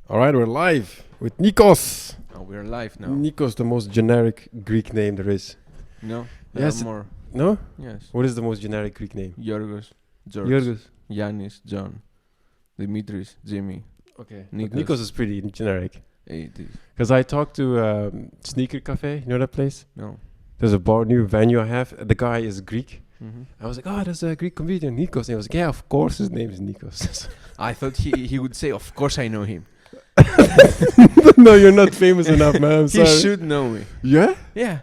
All right, we're live with Nikos. Oh, we're live now. Nikos, the most generic Greek name there is. No? Yes. More. No? Yes. What is the most generic Greek name? Yorgos, George, Yorgos. Yanis, John, Dimitris, Jimmy. Okay. Nikos. Nikos is pretty generic. It is. Because I talked to Sneaker Cafe. You know that place? No. There's a new venue I have. The guy is Greek. Mm-hmm. I was like, oh, there's a Greek comedian, Nikos. And he was like, yeah, of course his name is Nikos. I thought he would say, of course I know him. No, you're not famous enough, man. I'm He sorry. should know me. Yeah? Yeah.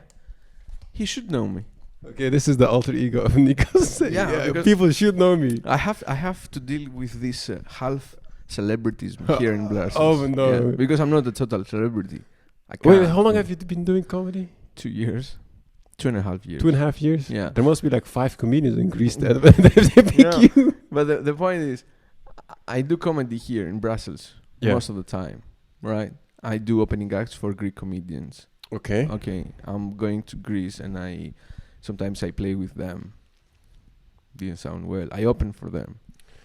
He should know me. Okay, this is the alter ego of Nikos. Yeah, because people should know me. I have to deal with this half celebrities here in Brussels. Oh, no. Yeah, because I'm not a total celebrity. Wait, how long have you been doing comedy? 2 years. 2.5 years. 2.5 years? Yeah. There must be like 5 comedians in Greece that they pick Yeah. you. But the point is, I do comedy here in Brussels most of the time, right? I do opening acts for Greek comedians. Okay. Okay, I'm going to Greece and sometimes I play with them. Didn't sound well. I open for them.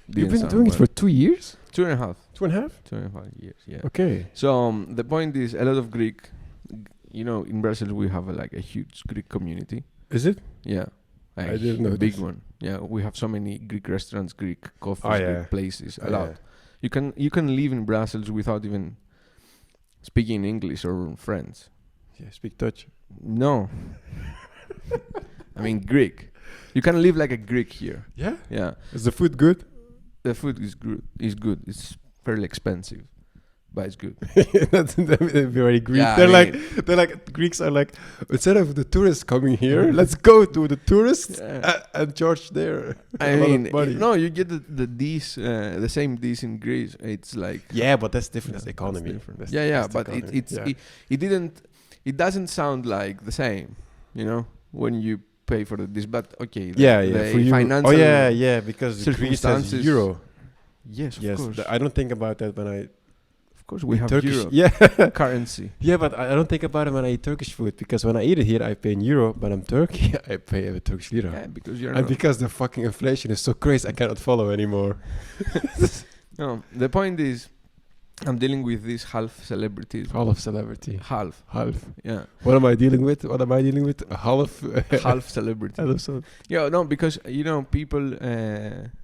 You've been doing it for 2 years? 2.5. 2.5? 2.5 years, yeah. Okay. So the point is, a lot of Greek, in Brussels we have a huge Greek community. Is it? Yeah. I didn't know a big this. one. Yeah, we have so many Greek restaurants, Greek coffees, Oh, yeah. Greek places, a Oh, lot. yeah. You can live in Brussels without even speaking English or French. Yeah, speak Dutch. No. I mean Greek. You can live like a Greek here. Yeah? Yeah. Is the food good? The food is good. It's fairly expensive, but it's good. That's very Greek. Yeah, they're like Greeks are like, instead of the tourists coming here, let's go to the tourists and charge there. I a lot of mean, money. no, you get the same dish in Greece. It's like Yeah, but that's different as that's economy. different. That's- yeah, that's the but economy. it doesn't sound like the same, when you pay for the dish. But okay, Yeah. For you. financial Oh, yeah, because Greece has circumstances- euro. Yes, of Yes, course. I don't think about that when I Of course, we eat have Turkish. euro Yeah, currency. yeah, but I don't think about it when I eat Turkish food because when I eat it here, I pay in euro, but I'm Turkey, I pay a Turkish lira. Yeah, because you're And not. because the fucking inflation is so crazy, I cannot follow anymore. No, the point is, I'm dealing with these half celebrities. All of celebrity. Half, Half. yeah, What am I dealing with? A half. half celebrity. Half so Yeah, no, because people,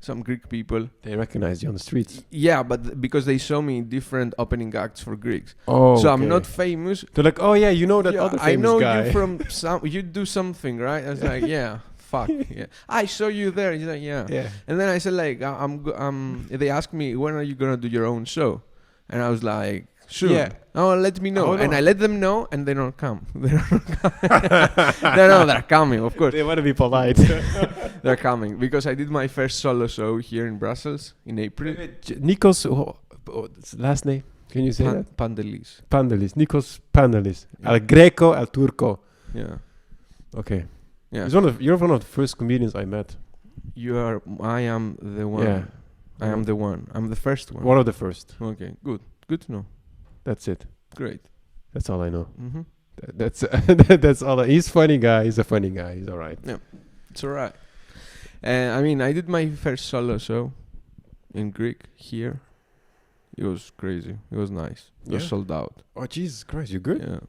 some Greek people. they recognize you on the streets. Yeah, but because they saw me in different opening acts for Greeks, Oh, so I'm not famous. They're like, oh yeah, you know that Yeah, other I famous know guy. you from you do something, right? I was like, yeah, fuck, yeah. I saw you there. He's like, yeah. Yeah. And then I said, like, they asked me, when are you gonna do your own show? And I was like, sure. Yeah. Oh, let me know. Oh, And no. I let them know, and they don't come. No, they're coming, of course. They want to be polite. They're coming because I did my first solo show here in Brussels in April. Nikos, last name? Can you say that? Pantelis. Pantelis. Nikos Pantelis. Yeah. El Greco, El Turco. Yeah. Okay. Yeah. You're one of the first comedians I met. I am the one. Yeah. I am the one. I'm the first one. One of the first. Okay, good. Good to know. That's it. Great. That's all I know. Mm-hmm. That's all. He's funny guy. He's a funny guy. He's all right. It's alright. I did my first solo show in Greek here. It was crazy. It was nice. It was Yeah? sold out. Oh Jesus Christ, you good? Yeah.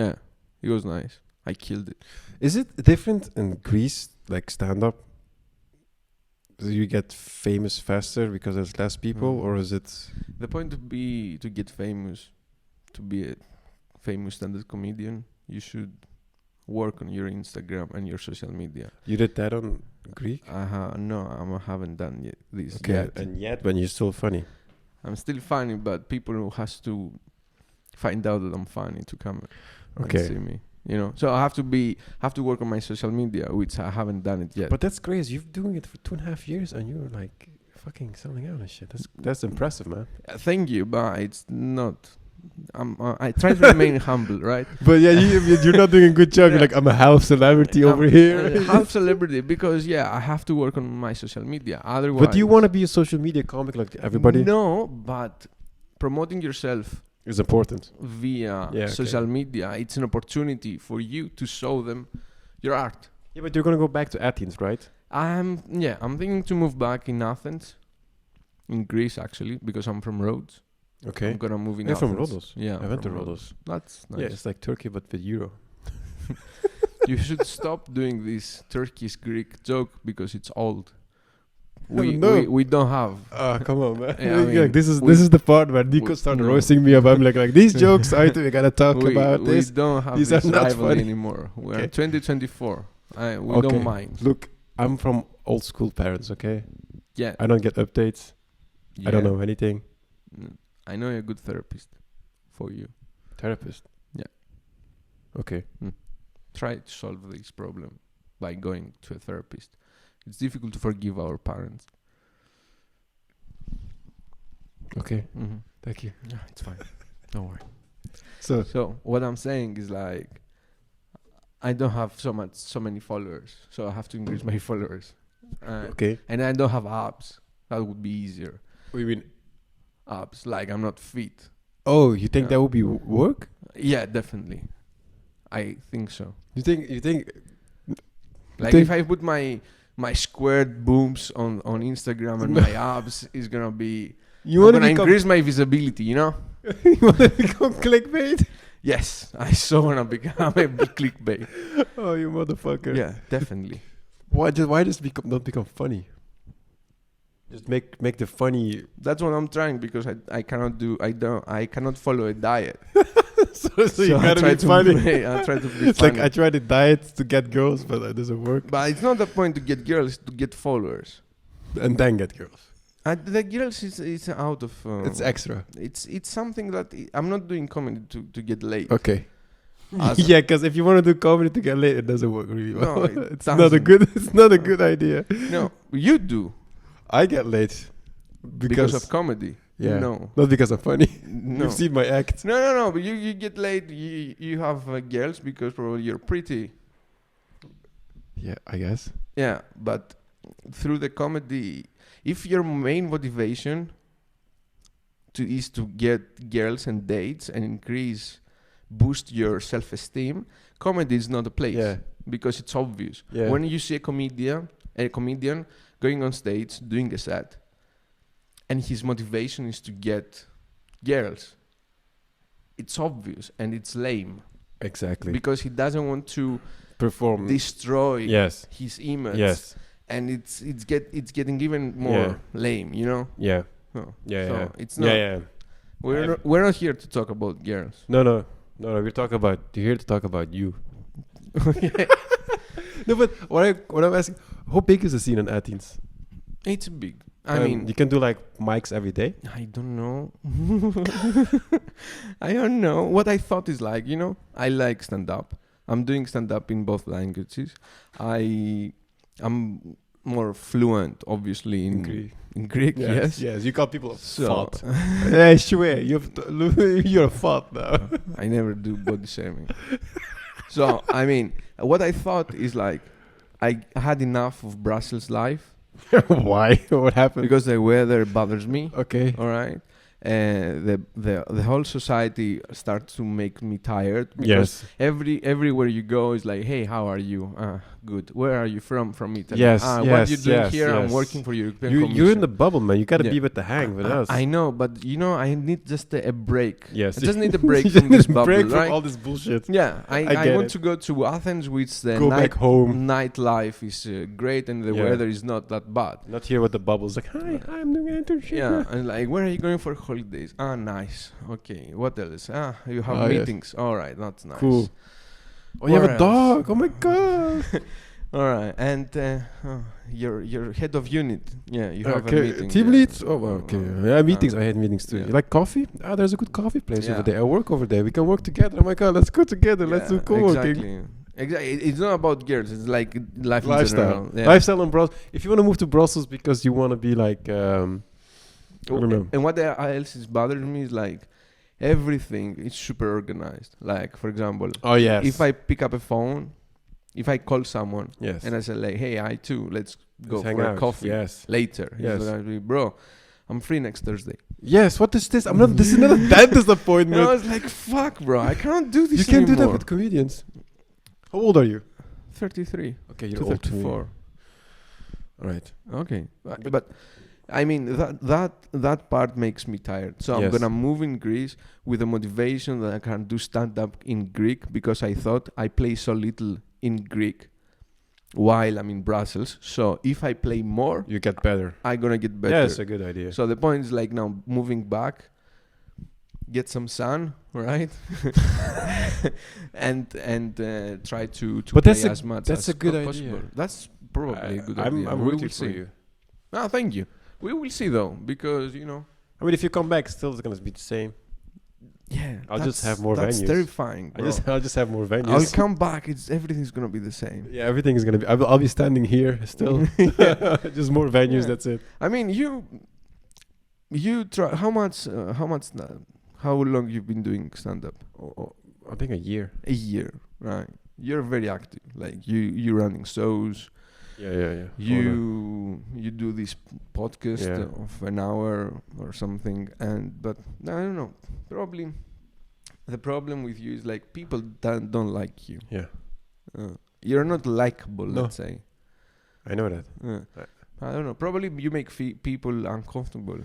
Yeah. It was nice. I killed it. Is it different in Greece, like stand up? Do you get famous faster because there's less people, or is it? The point to be to get famous, to be a famous stand-up comedian, you should work on your Instagram and your social media. You did that on Greek? No, I haven't done this Okay, yet. and yet when you're still funny. I'm still funny, but people has to find out that I'm funny to come and see me. So I have to work on my social media, which I haven't done it yet. But that's crazy. You've doing it for 2.5 years, and you're like fucking selling out and shit. That's impressive, man. Thank you, but it's not. I try to remain humble, right? But yeah, you're not doing a good job. You're like, I'm a half celebrity over here. Half celebrity, because I have to work on my social media. Otherwise, But do you want to be a social media comic like everybody? No, but promoting yourself It's important. via social media, it's an opportunity for you to show them your art. Yeah, but you're gonna go back to Athens, right? I'm thinking to move back in Athens, in Greece actually, because I'm from Rhodes. Okay. I'm gonna move in You're from Athens. Rhodos. Yeah, I went to from Rhodos. That's nice. Yeah, it's like Turkey but with euro. You should stop doing this Turkish Greek joke because it's old. No. We don't have. Come on, man. Yeah, I mean, this is the part where Nico started roasting me up. I'm like these jokes. I think we gotta talk about this. We don't have These this are not rivalry funny. anymore. We're Okay. 2024. We Okay. don't mind. Look, I'm from old school parents. Okay, Yeah. I don't get updates. I don't know anything. I know a good therapist for you. Therapist. Yeah. Okay. Try to solve this problem by going to a therapist. It's difficult to forgive our parents. Okay. Mm-hmm. Thank you. Yeah, it's fine. Don't worry. So What I'm saying is like, I don't have so many followers, so I have to increase my followers. okay. And I don't have abs. That would be easier. What do you mean? Abs, like I'm not fit. Oh, you think Yeah. that would be work? Yeah, definitely. I think so. You think? Like think- if I put my squared booms on Instagram and my abs is gonna be. You I'm want to gonna become? increase my visibility, you know? You want to become clickbait? Yes, I so wanna become a big clickbait. Oh, you motherfucker! Yeah, definitely. Why just not become funny? Just make the funny. That's what I'm trying because I cannot follow a diet. so you I gotta try be to funny. I try to be It's funny. like I tried a diet to get girls, but it doesn't work. But it's not the point to get girls, it's to get followers. And then get girls. The girls is out of. It's extra. It's something that I'm not doing comedy to get laid. Okay. As- Yeah, because if you want to do comedy to get laid, it doesn't work really well. No, it it's not a doesn't. good. It's not a good idea. No, you do I get laid because of comedy. yeah, No. not because I'm funny. No. You've seen my act. No. But you get laid. You have girls because probably you're pretty. Yeah, I guess. Yeah, but through the comedy, if your main motivation is to get girls and dates and boost your self-esteem, comedy is not a place. Yeah. Because it's obvious. Yeah. When you see a comedian going on stage doing a set, and his motivation is to get girls, it's obvious and it's lame. Exactly. Because he doesn't want to Perform. destroy Yes. his image. Yes. And it's getting even more lame, you know? Yeah. No. Yeah. So yeah. it's not. Yeah. We're not here to talk about girls. No. We're here to talk about you. Okay. No, but what I'm asking, how big is the scene in Athens? It's big. I mean, you can do like mics every day. I don't know. I don't know. What I thought is like, you know, I like stand-up. I'm doing stand-up in both languages. I'm more fluent, obviously, in Greek. Yes. Yes. You call people So- fat. I swear, you're a fat now. I never do body shaming. So, I mean, what I thought is like, I had enough of Brussels life Why? What happened? because the weather bothers me. Okay. All right. The whole society starts to make me tired because Yes. everywhere you go is like, hey, how are you? Good. Where are you from? From Italy. Yes, What are you yes, doing yes, here? I'm yes. working for European You're Commission. in the bubble, man. You gotta Yeah. be with the hang with us. I know, but you know, I need just a break. Yes. I just need a break You from just this bubble, break right? from all this bullshit. Yeah, I get want it. to go to Athens, which the Go back home. nightlife is great and the Yeah. weather is not that bad. Not here with the bubbles. Like, hi, I'm doing an internship. Yeah, and like, where are you going for holidays? Nice. Okay, what else? You have Oh, yes. meetings. All right, that's nice. Cool. Oh, you have Where a else? dog. Oh my god. All right, and your head of unit. Yeah, you have a Okay. meeting. Team yeah. leads. Oh, okay. Yeah, meetings. I had meetings too. yeah. You like coffee? There's a good coffee place Yeah. over there. I work over there. We can work together. Oh my god, let's go together. Let's do Yeah, co-working. Exactly. It's not about girls. It's like life in Lifestyle. general. Yeah. Lifestyle in Brussels. If you want to move to Brussels because you want to be like, I don't know. And what else is bothering me is like everything is super organized. Like, for example, Oh yes. if I pick up a phone, if I call someone yes. and I say like, hey, I too, let's go Let's hang for out. a coffee Yes. later. Yes. He's gonna be, bro, I'm free next Thursday. Yes. What is this? I'm not. This is not a dentist And appointment. I was like, fuck, bro, I can't do this You can't do that anymore. with comedians. How old are you? 33 Okay, to 34. All right. Okay. But I mean, that part makes me tired. So I'm Yes. gonna move in Greece with the motivation that I can do stand-up in Greek, because I thought I play so little in Greek while I'm in Brussels. So if I play more, You get better. I'm gonna get better. Yeah, it's a good idea. So the point is like now moving back, get some sun, right? and try to But play that's a- as much that's as a good possible. idea. That's probably a good idea. I'm We rooting will for see. you. Ah, thank you. We will see though, because I mean, if you come back, still it's gonna be the same. yeah, I'll just have more that's venues. terrifying, bro. I'll just have more venues. I'll come back. Everything's gonna be the same. Yeah, everything is gonna be. I'll be standing here still. Just more venues. Yeah. That's it. I mean, you try. How long you've been doing stand up? I think a year. A year, right? You're very active. Like you running shows. Yeah. You do this podcast Yeah. of an hour or something, but I don't know. Probably the problem with you is like people don't like you. Yeah. You're not likable. No. Let's say. I know that. I don't know. Probably you make people uncomfortable.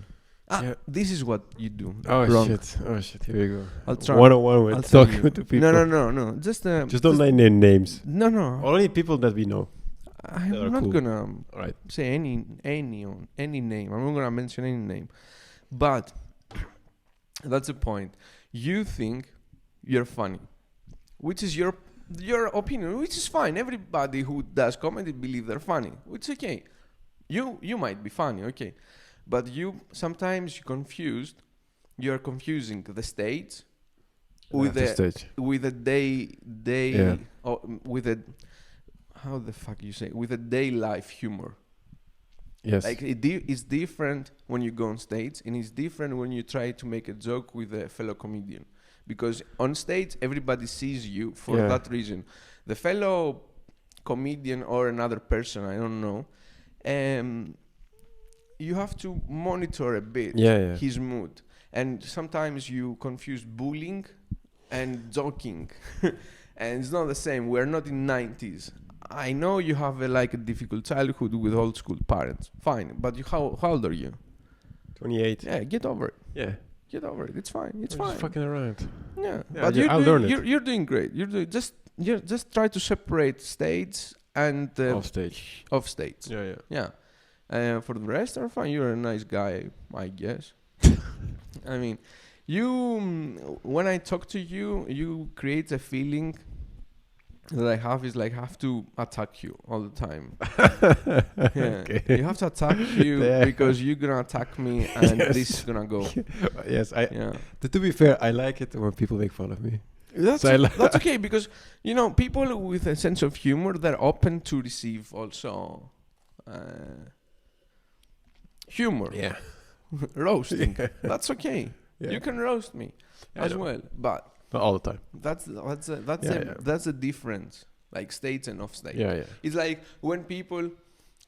Yeah. This is what you do. Oh wrong. shit. Here we go. I'll try. 101 I'll with tell talking you. to people. No. Just Just don't name names. No. Only people that we know. I'm are not cool. gonna All right. say any name. I'm not gonna mention any name. But that's the point. You think you're funny, which is your opinion, which is fine. Everybody who does comedy believe they're funny, which is okay. You might be funny, okay, but sometimes you're confusing the stage with After the stage. with a day Yeah. or with a how the fuck you say with a day life humor. Yes. Like it's different when you go on stage, and it's different when you try to make a joke with a fellow comedian, because on stage everybody sees you for Yeah. that reason. The fellow comedian or another person, I don't know, you have to monitor a bit Yeah. his mood, and sometimes you confuse bullying and joking, and it's not the same. We're not in 90s. I know you have a difficult childhood with old school parents. Fine, but how old are you? 28. Yeah, get over it. Yeah. Get over it. It's fine. It's We're fine. just fucking around. Yeah, Yeah, but I'll learn it. you're doing great. You just try to separate stage and Off stage. off stage. Yeah. Yeah. For the rest, are fine. You're a nice guy, I guess. I mean, when I talk to you, you create a feeling that I have is like I have to attack you all the time. Yeah. Okay. You have to attack you Yeah. because you're gonna attack me, and Yes. this is gonna go. Yes. Yeah. To be fair, I like it when people make fun of me. That's So that's okay, because people with a sense of humor, they're open to receive also humor. Yeah. Roasting. Yeah. That's okay. Yeah. You can roast me I as know. well, but Not all the time. that's a difference, like stage and off stage. Yeah. It's like when people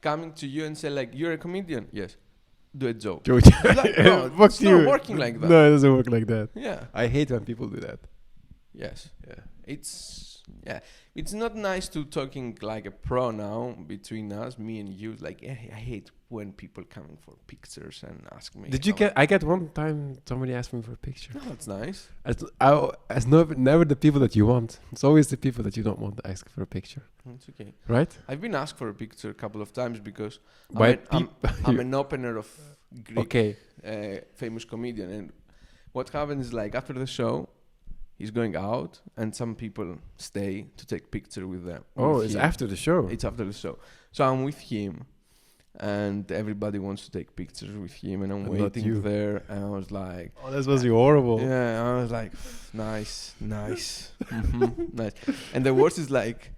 coming to you and say like, you're a comedian. Yes. Do a joke. George. Like, no, Fuck it's you. not working like that. No, it doesn't work like that. Yeah. I hate when people do that. Yes. Yeah. It's not nice to talking like a pro now between us, me and you. Like I hate when people coming for pictures and ask me. Did you how- get? I get one time somebody asked me for a picture. No, that's nice. It's never the people that you want. It's always the people that you don't want to ask for a picture, It's okay. right? I've been asked for a picture a couple of times because By I'm an opener of Greek Okay. famous comedian, and what happens is like after the show, he's going out, and some people stay to take picture with them. Oh, with it's him. after the show. It's after the show. So I'm with him, and everybody wants to take pictures with him, and I'm And not waiting you. there, and I was like, Oh, that was horrible. yeah, I was like, nice, mhm, nice. And the worst is like,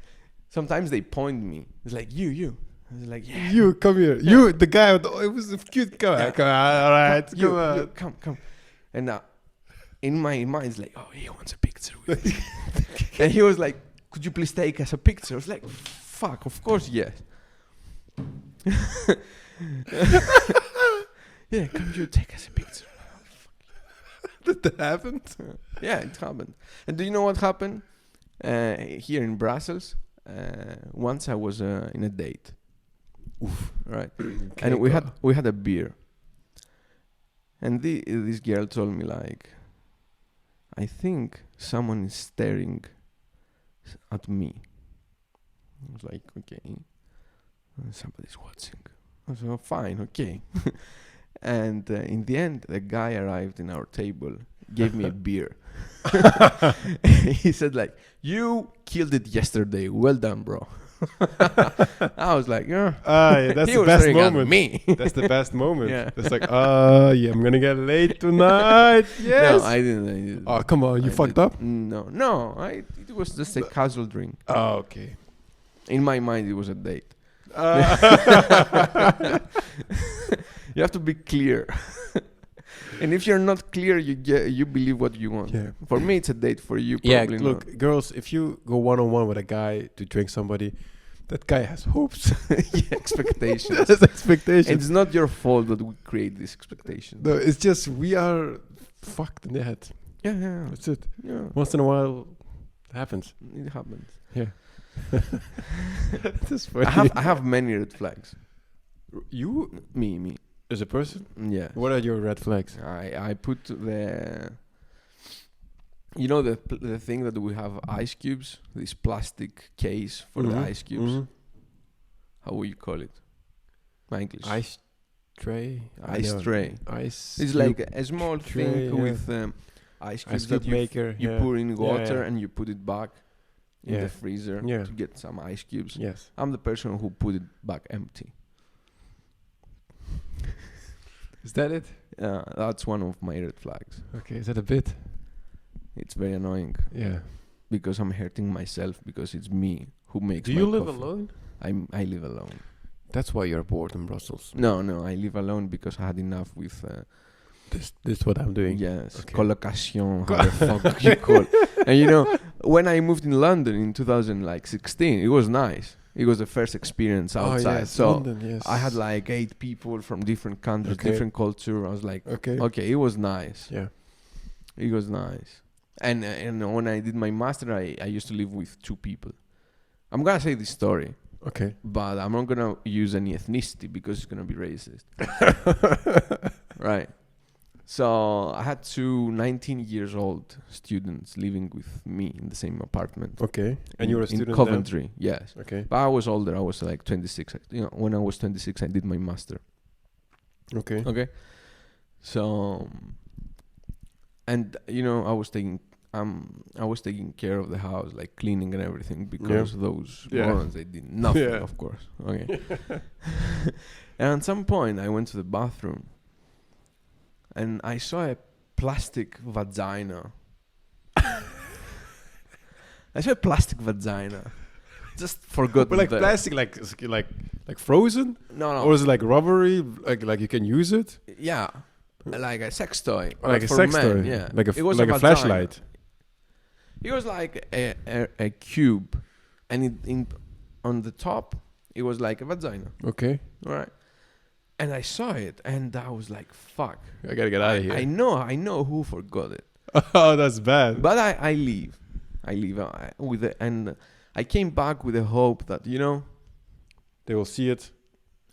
sometimes they point me. It's like, you. I was like, yeah. You come here. Yeah. You, the guy with it was a cute. Come Yeah. on, come on. All right, You, come on. you, come. And now, in my mind, it's like, oh, he wants a picture with me. And he was like, could you please take us a picture? I was like, fuck, of course, yes. Yeah, come you take us a picture. Did that happen? Yeah, it happened. And do you know what happened? Here in Brussels, once I was in a date. Right. Okay, And we had a beer. And this girl told me like, I think someone is staring at me. I was like, okay, somebody's watching. I was like, oh, fine, okay. And in the end, the guy arrived in our table, gave me a beer. He said like, you killed it yesterday. Well done, bro. I was like, yeah. Yeah, that's He the was best staring at moment. me. That's the best moment. Yeah. It's like, yeah, I'm gonna get late tonight. Yes. No, I didn't. Oh, come on, you I fucked did- up. No. It was just a casual drink. Oh, okay. In my mind, it was a date. You have to be clear. And if you're not clear, you believe what you want. Yeah. For me, it's a date. For you, Yeah, probably look, girls, if you go one-on-one with a guy to drink somebody, that guy has hopes. yeah, expectations. That's expectations. It's not your fault that we create these expectations. No, it's just we are fucked in the head. Yeah. That's it. Yeah. Once in a while, it happens. It happens. Yeah. That's funny. I have many red flags. You Me. as a person? Yeah. What are your red flags? I put the. You know the thing that we have ice cubes, this plastic case for the ice cubes. Mhm. How will you call it? My English. Ice tray. Ice tray. Ice. It's cube like a small tray, thing yeah. with ice cubes ice that cube maker. you yeah. pour in water yeah. and you put it back in Yeah. the freezer Yeah. to get some ice cubes. Yes. I'm the person who put it back empty. Is that it? That's one of my red flags. Okay. Is that a bit? It's very annoying Yeah. because I'm hurting myself because it's me who makes. Do my you live coffee. alone? I live alone. That's why you're bored in Brussels. No, I live alone because I had enough with. This is what I'm doing. Yes, Okay. colocation. How the fuck you call? And you know, when I moved in London in 2016, it was nice. It was the first experience outside. Oh, yes. So London, yes. I had like 8 people from different countries, Okay. different culture. I was like, okay, it was nice. Yeah. It was nice. And when I did my master, I used to live with 2 people. I'm gonna say this story, Okay. but I'm not gonna use any ethnicity because it's gonna be racist. Right. So I had 2 19 years old students living with me in the same apartment. Okay. And you were a student in Coventry. Yes. then? Okay. But I was older. I was like 26. You know, when I was 26, I did my master. Okay. Okay. So, and you know, I was taking care of the house, like cleaning and everything, because those morons, they did nothing, of course. Okay. And at some point, I went to the bathroom, and I saw a plastic vagina. I saw a plastic vagina. Just forgot. But like plastic, like frozen, No. or is it like rubbery? Like you can use it, Yeah, like a sex toy. or like a for sex men, toy, Yeah, like It was like a vagina. flashlight. It was like a cube, and on the top it was like a vagina. Okay. All right, and I saw it, and I was like, "Fuck! I gotta get out of here. I know who forgot it." Oh, that's bad. But I leave with it, and I came back with the hope that They will see it,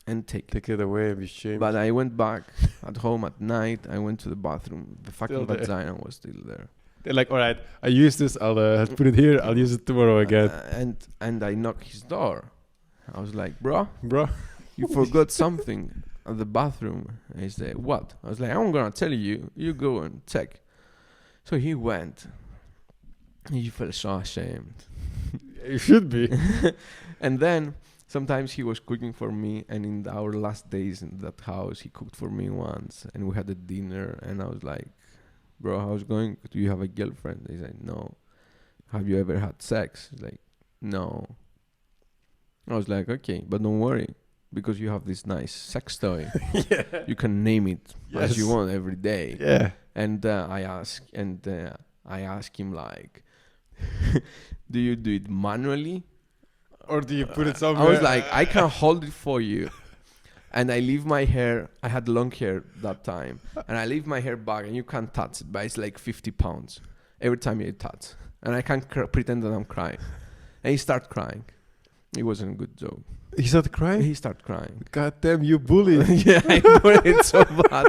and take it away, and be ashamed. But I went back at home at night. I went to the bathroom. The fucking Still there. vagina was still there. They're like, all right, I use this. I'll put it here. I'll use it tomorrow again, And I knocked his door. I was like, bro, bro. you forgot something at the bathroom. And he said, what? I was like, I'm gonna tell you. You go and check. So he went. He felt so ashamed. You should be. And then sometimes he was cooking for me, and in our last days in that house, he cooked for me once, and we had a dinner, and I was like, bro, how's it going? Do you have a girlfriend? He said, no. Have you ever had sex? He's like, no. I was like, okay, but don't worry, because you have this nice sex toy. Yeah. You can name it as you Yes. want every day. Yeah. And I ask him like, do you do it manually? Or do you put it somewhere? I was like, I can hold it for you. And I leave my hair. I had long hair that time. And I leave my hair back, and you can't touch it, but it's like 50 pounds every time you touch. And I can't pretend that I'm crying. And he start crying. It wasn't a good joke. He started crying? He started crying. God damn, you bully. Yeah, I bullied so bad.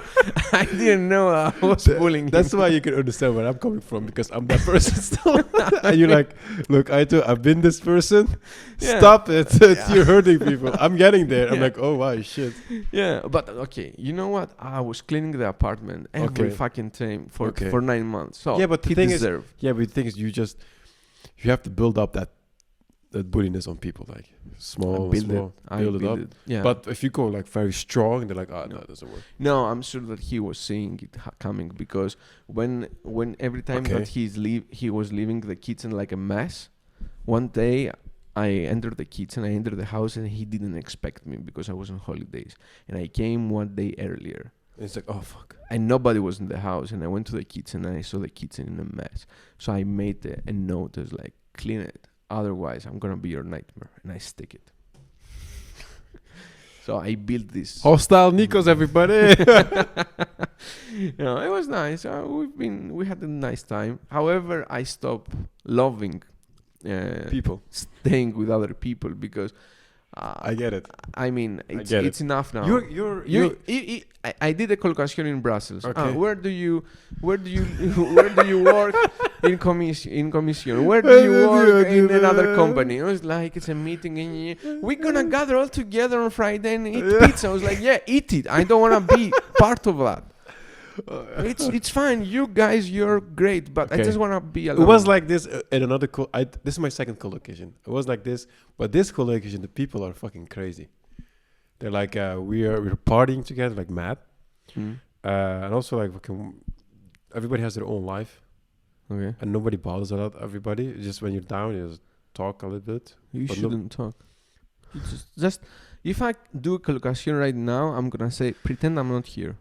I didn't know I was bullying That's him. why you can understand where I'm coming from, because I'm that person still. And you're like, look, I've been this person. Yeah. Stop it. Yeah. You're hurting people. I'm getting there. I'm Yeah. like, oh, wow, shit. Yeah, but okay, you know what? I was cleaning the apartment every Okay. fucking time for Okay. 9 months. So Yeah, but the he thing is- deserved. Yeah, but the thing is, you have to build up that bulliness on people, like small, small. I build it build up. it. Yeah. But if you go like very strong, they're like, no, No. it doesn't work. no, I'm sure that he was seeing it coming, because when every time Okay. that he was leaving the kitchen like a mess. One day I entered the kitchen, I entered the house, and he didn't expect me because I was on holidays, and I came one day earlier. And it's like, oh fuck. And nobody was in the house, and I went to the kitchen and I saw the kitchen in a mess. So I made a note as like, clean it, otherwise I'm gonna be your nightmare, and I stick it. So I built this. Hostile Nikos, everybody. It was nice. We had a nice time. However, I stopped loving People. staying with other people, because I get it. I mean, get it. it's enough now. You're I did a colocation in Brussels. Okay. Where do you where do you work in commission? Where do you work in another company? It was like, it's a meeting, and we're gonna gather all together on Friday and eat pizza. I was like, yeah, eat it. I don't wanna be part of that. It's fine. You guys, you're great, but I Okay. just wanna be It alone. was like this at another this is my second collocation. It was like this, but this collocation, the people are fucking crazy. They're like, we're partying together like mad, Mm. and also like everybody has their own life, Okay. and nobody bothers a lot. Everybody just when you're down, you just talk a little bit. You But shouldn't talk. You just if I do a collocation right now, I'm gonna say, pretend I'm not here.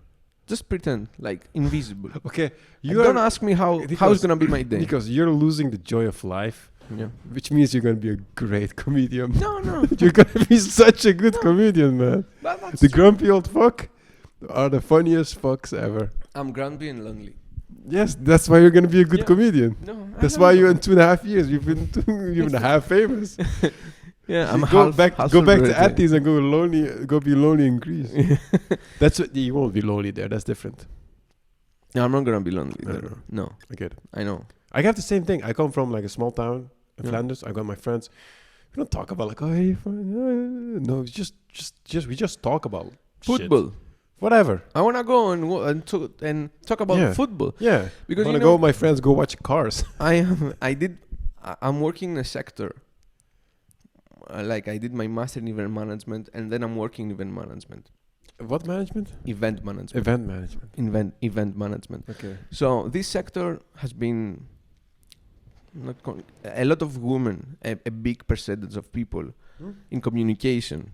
Just pretend, like invisible. Okay, Don't ask me how's Because- gonna be my day. because you're losing the joy of life, Yeah. which means you're gonna be a great comedian. No. You're gonna be such a good comedian, man. That's The grumpy old fuck are the funniest fucks ever. I'm grumpy and lonely. Yes, that's why you're gonna be a good Yeah. comedian. No. That's why you in 2.5 years you've been half famous. Yeah, I'm go half back half to celebrity. Athens and go be lonely in Greece. That's what you won't be lonely there. That's different. No, I'm not gonna be lonely No, there. No, I get it. I know. I have the same thing. I come from like a small town in Yeah. Flanders. I got my friends. We don't talk about like, oh, hey, no, it's just we just talk about shit. Football. Whatever. I wanna go and talk about Yeah. football, Yeah. because Wanna you go know with my friends, go watch cars. I'm working in a sector. Like I did my master in event management, and then I'm working in event management. What management? Event management. Event management. Event management. Okay. So this sector has been a lot of women, a big percentage of people in communication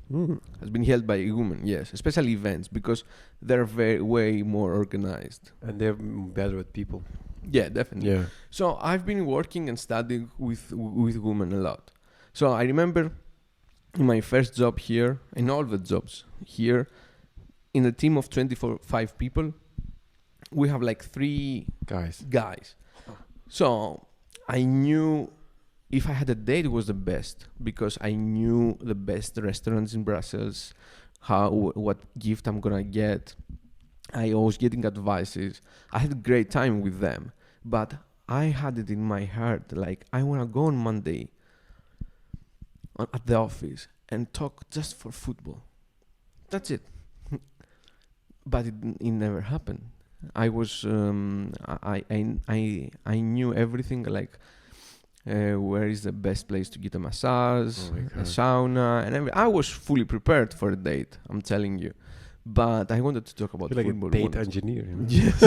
has been held by women, yes, especially events, because they're way more organized. And they're better with people. Yeah, definitely. Yeah. So I've been working and studying with women a lot. So I remember in my first job here, in all the jobs here, in a team of 25 people, we have like 3 guys. So I knew if I had a date, it was the best, because I knew the best restaurants in Brussels, what gift I'm gonna get. I was getting advices. I had a great time with them, but I had it in my heart, like I wanna go on Monday at the office and talk just for football. That's it. But it never happened. I was I knew everything, like where is the best place to get a massage, a sauna, and everything. I was fully prepared for a date, I'm telling you. But I wanted to talk about You're like football. a date engineer. You know? Yes.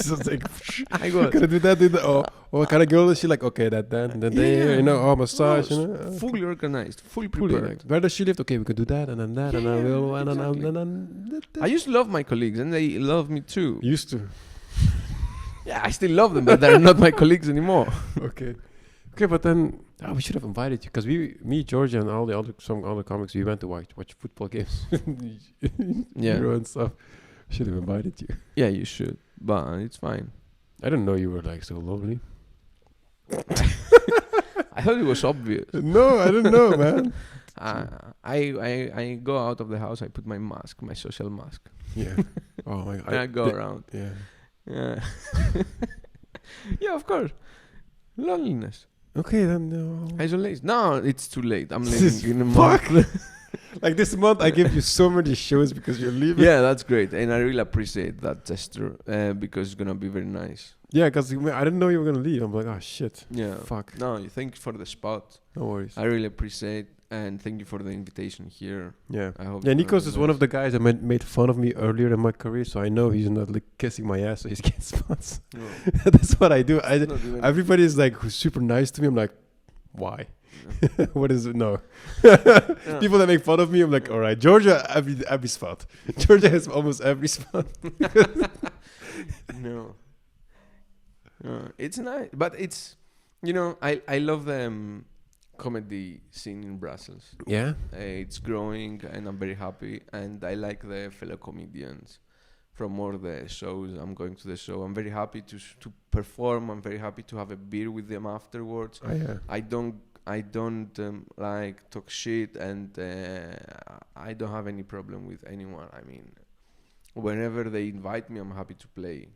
Just like, I was can I do that? Do that? Oh, can I go? She like, okay, that, then there, you know, massage, you know. fully organized, fully Fully, prepared. like, where does she live? Okay, we could do that, and then that, and then we'll, and exactly. then I used to love my colleagues, and they love me too. used to. Yeah, I still love them, but they're not my colleagues anymore. Okay, but then we should have invited you, because me, Georgia, and all the some other comics, we went to watch football games, Yeah. Euro and stuff. Should have invited you. Yeah, you should, but it's fine. I didn't know you were like so lovely. I thought it was obvious. No, I don't know, man. I go out of the house. I put my mask, my social mask. Yeah. Oh my God. And I go around. Yeah. Yeah. Yeah, of course. Loneliness. Okay, then. No. Isolation. No, it's too late. I'm This is leaving in a month. Like this month, I give you so many shows because you're leaving. Yeah, that's great. And I really appreciate that gesture because it's going to be very nice. Yeah, because I didn't know you were gonna leave. I'm like, oh shit. Yeah. Fuck. No, thank you for the spot. No worries. I really appreciate and thank you for the invitation here. Yeah. I hope Yeah, it's Nikos gonna is be one of nice. the guys that made fun of me earlier in my career, so I know he's not like kissing my ass, so he's getting spots. No, That's what I do. it's not even- Everybody is like who's super nice to me. I'm like, why? What is it? No. Yeah. People that make fun of me, I'm like, all right, Georgia, every spot. Georgia has almost every spot. No. It's nice, but it's I love the comedy scene in Brussels. Yeah. It's growing, and I'm very happy. And I like the fellow comedians from all the shows. I'm going to the show. I'm very happy to perform. I'm very happy to have a beer with them afterwards. Oh, yeah. I don't like talk shit, and I don't have any problem with anyone. I mean, whenever they invite me, I'm happy to play,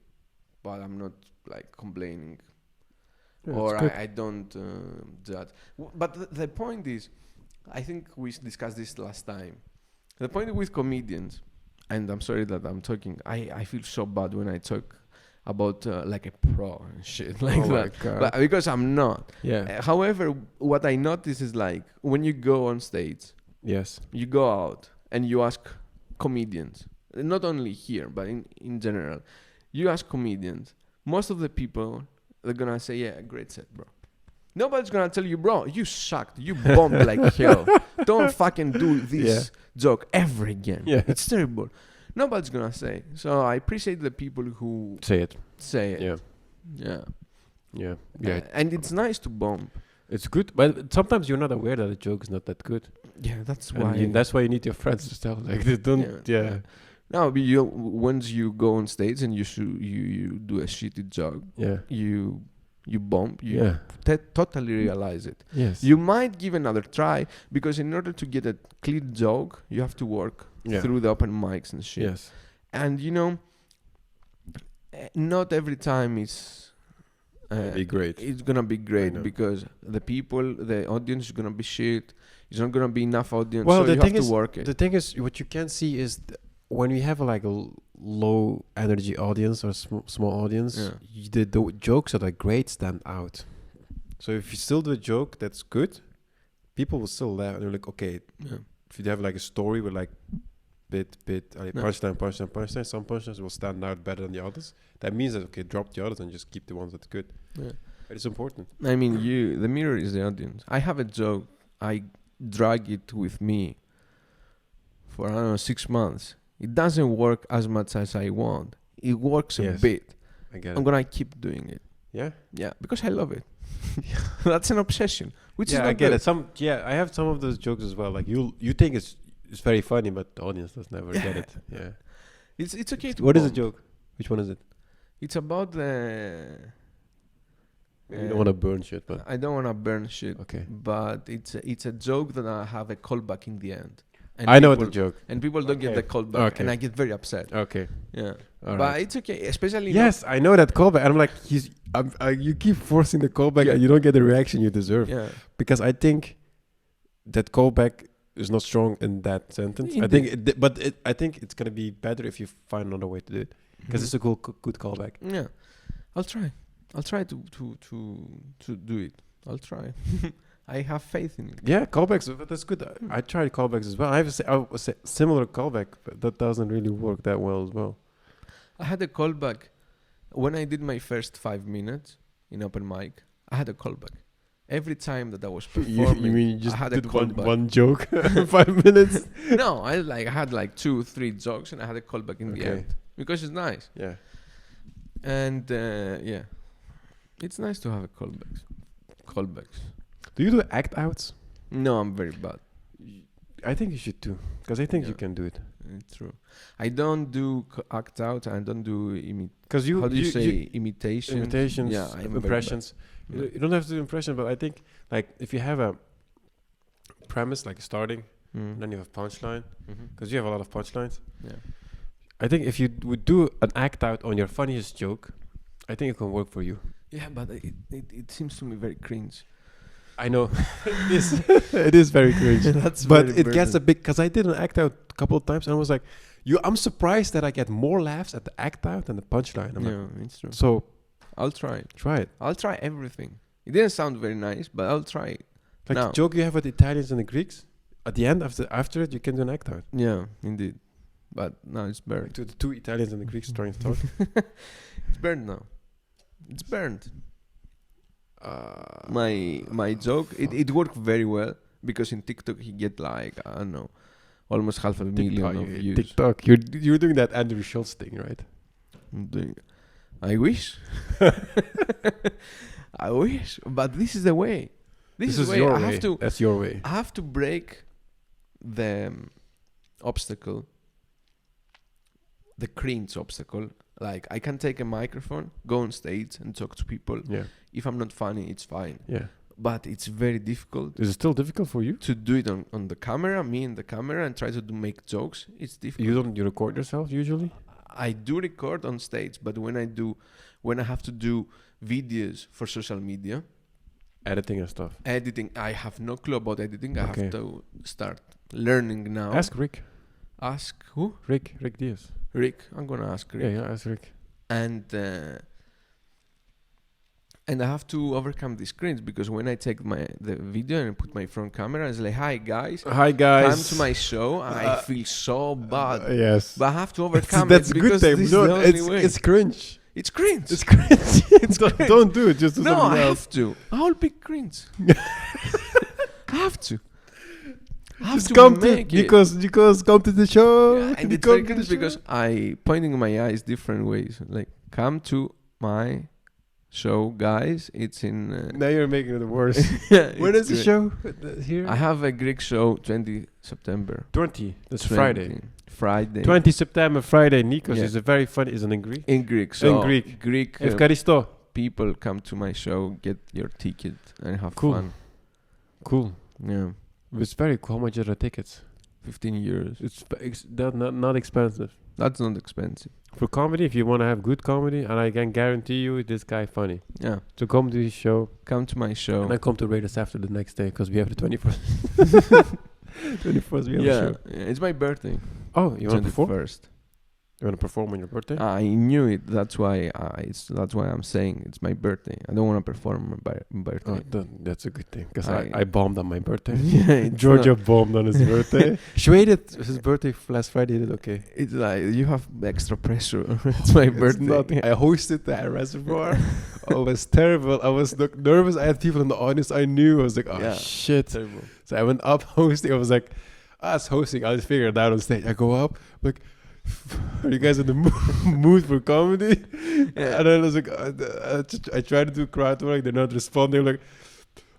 but I'm not like complaining, Yeah, or it's good. I don't judge. But the point is, I think we discussed this last time. The point with comedians, and I'm sorry that I'm talking. I feel so bad when I talk about like a pro and shit like Oh my that, God. but because I'm not. Yeah. However, what I notice is like when you go on stage, Yes. you go out and you ask comedians, not only here but in general, you ask comedians. Most of the people they're gonna say, "Yeah, great set, bro." Nobody's gonna tell you, "Bro, you sucked. You bombed like hell. Don't fucking do this joke ever again. Yeah. It's terrible." Nobody's gonna say. So I appreciate the people who Say it. say it. Yeah. Yeah. Yeah. Yeah. And it's nice to bomb. It's good, but sometimes you're not aware that the joke is not that good. Yeah, that's And why. that's why you need your friends to tell. Like they don't. Yeah. No, but once you go on stage and you do a shitty joke, Yeah. you bomb. You Yeah. totally realize it. Yes. You might give another try because in order to get a clean joke, you have to work through the open mics and shit. Yes. And not every time is Be great. it's gonna be great know. because the audience is gonna be shit. It's not gonna be enough audience. Well, so the you thing have is, to work it. the thing is, what you can see is when we have like a low energy audience or small audience, the jokes that are great stand out. So if you still do a joke that's good, people will still laugh. And they're like, okay, if you have like a story with like bit, punchline, some punchlines will stand out better than the others. That means that, okay, drop the others and just keep the ones that's good. Yeah. But it's important. I mean, the mirror is the audience. I have a joke. I drag it with me for, I don't know, 6 months. It doesn't work as much as I want. It works a bit. I get I'm it. going to keep doing it. Yeah? Yeah, because I love it. That's an obsession, which is Yeah, not I get good. it. I have some of those jokes as well. Like you think it's very funny, but the audience does never get it. Yeah. It's okay to What is the bomb. joke? Which one is it? It's about the... You don't want to burn shit, but I don't want to burn shit. okay. But it's a joke that I have a callback in the end. And I know the people- joke. And people don't get Okay. the callback, Okay. and I get very upset. Okay. Yeah, All but right. it's okay, especially Yes, I know that callback. And I'm like, you keep forcing the callback, Yeah. and you don't get the reaction you deserve. Yeah, Because I think that callback is not strong in that sentence. I think, I think it's gonna be better if you find another way to do it. Because it's a good callback. yeah. I'll try to do it. I'll try. I have faith in it. Yeah, callbacks. That's good. I tried callbacks as well. I have a similar callback, but that doesn't really work that well as well. I had a callback when I did my first 5 minutes in open mic. I had a callback every time that I was performing. You mean you just I had a did callback. one joke, 5 minutes? No, I had like 2-3 jokes, and I had a callback in the Okay. end because it's nice. Yeah. And yeah, it's nice to have a callbacks. Do you do act outs? No, I'm very bad. I think you should too, because I think you Yeah. can do it. it's true. I don't do act out. I don't do Because you how do you you- say you- imitation? imitations, Yeah, I'm very impressions. bad. You don't have to do impression, but I think like if you have a premise like starting, Mm. and then you have punchline, Mhm. because you have a lot of punchlines. Yeah. I think if you would do an act out on your funniest joke, I think it can work for you. Yeah, but it seems to me very cringe. I know. It is. It is very cringe. That's But very it gets burden. a big, because I did an act out a couple of times and I was like, I'm surprised that I get more laughs at the act out than the punchline. I'm Yeah, it's true. like, so I'll try it. try it. I'll try everything. It didn't sound very nice, but I'll try it. Like No. the joke you have with the Italians and the Greeks, at the end, after it, you can do an act out. Yeah, indeed. But now it's burned. Like to the two Italians and the Greeks trying to talk. It's burned now. It's burned. My joke, it worked very well because in TikTok he get like, I don't know, almost 500,000 of views. TikTok. You're doing that Andrew Schultz thing, right? I'm doing- I wish. I wish, but this is the way. This is the way. your I way. have to. That's your way. I have to break the obstacle, the cringe obstacle. Like I can take a microphone, go on stage, and talk to people. Yeah. If I'm not funny, it's fine. Yeah. But it's very difficult Is it still difficult for you? to do it on the camera, me and the camera, and try to make jokes. It's difficult. You record yourself usually? I do record on stage, but when I have to do videos for social media, Editing and stuff. editing, I have no clue about editing. I Okay. have to start learning now. Ask Rick. Ask who? Rick Diaz. Rick. I'm gonna ask Rick. Yeah, ask Rick. And I have to overcome this cringe because when I take the video and put my front camera, it's like, "Hi guys, Hi guys. come to my show." I feel so bad, Yes. but I have to overcome That's it a because good thing. this No, is the only way. it's cringe. It's cringe. It's cringe. cringe. Don't do it. Just do No, I something else. have to. I'll be cringe. I have to. I have Just to come to make it. Nikos come to the show. Yeah, and it's very cringe because I pointing my eyes different ways. Like, come to my show, guys. It's in. Now you're making it worse. Yeah, When it's is the great. show? Here? I have a Greek show 20 September. 20. That's 20. Friday. Friday. 20 September, Friday. Nikos Yeah. is a very funny. Is it in Greek? In Greek. So Greek. Greek Evkaristo. people come to my show, get your ticket, and have Cool. fun. Cool. Yeah. It's very cool. How much are the tickets? 15 euros. It's not expensive. That's not expensive. For comedy, if you want to have good comedy, and I can guarantee you this guy funny. Yeah. So come to his show, Come to my show. and I come to Raiders after the next day because we have the 21st. 21st we have a Yeah. show. It's my birthday. Oh, you want to perform? 21st. You want to perform on your birthday? I knew it. That's why that's why I'm saying it's my birthday. I don't want to perform on my birthday. That's a good thing because I- I bombed on my birthday. Yeah, it's Georgia bombed on his birthday. Shway did his birthday last Friday. He did okay. It's like you have extra pressure. It's my birthday. Nothing. I hosted that reservoir. I was terrible. I was nervous. I had people in the audience. I knew. I was like, oh Yeah. shit. Terrible. So I went up hosting. I was like, as hosting, I'll just figure it out on stage. I go up, like, are you guys in the mood for comedy? Yeah. And then I was like, I try to do crowd work. They're not responding. I'm like,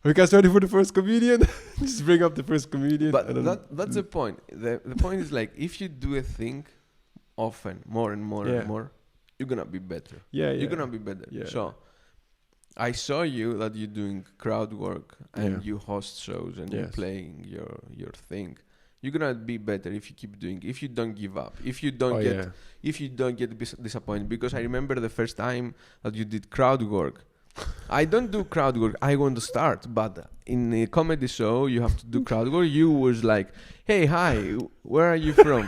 are you guys ready for the first comedian? Just bring up the first comedian. But and then- that's the point. The point is like if you do a thing often, more and more Yeah. and more, you're gonna be better. yeah. You're gonna be better. Yeah. So I saw you that you're doing crowd work and Yeah. you host shows and you're Yes. playing your thing. You're gonna be better if you keep doing. If you don't give up. If you don't Oh, get. yeah. If you don't get disappointed. Because I remember the first time that you did crowd work. I don't do crowd work. I want to start, but in a comedy show you have to do crowd work. You was like, "Hey, hi, where are you from?"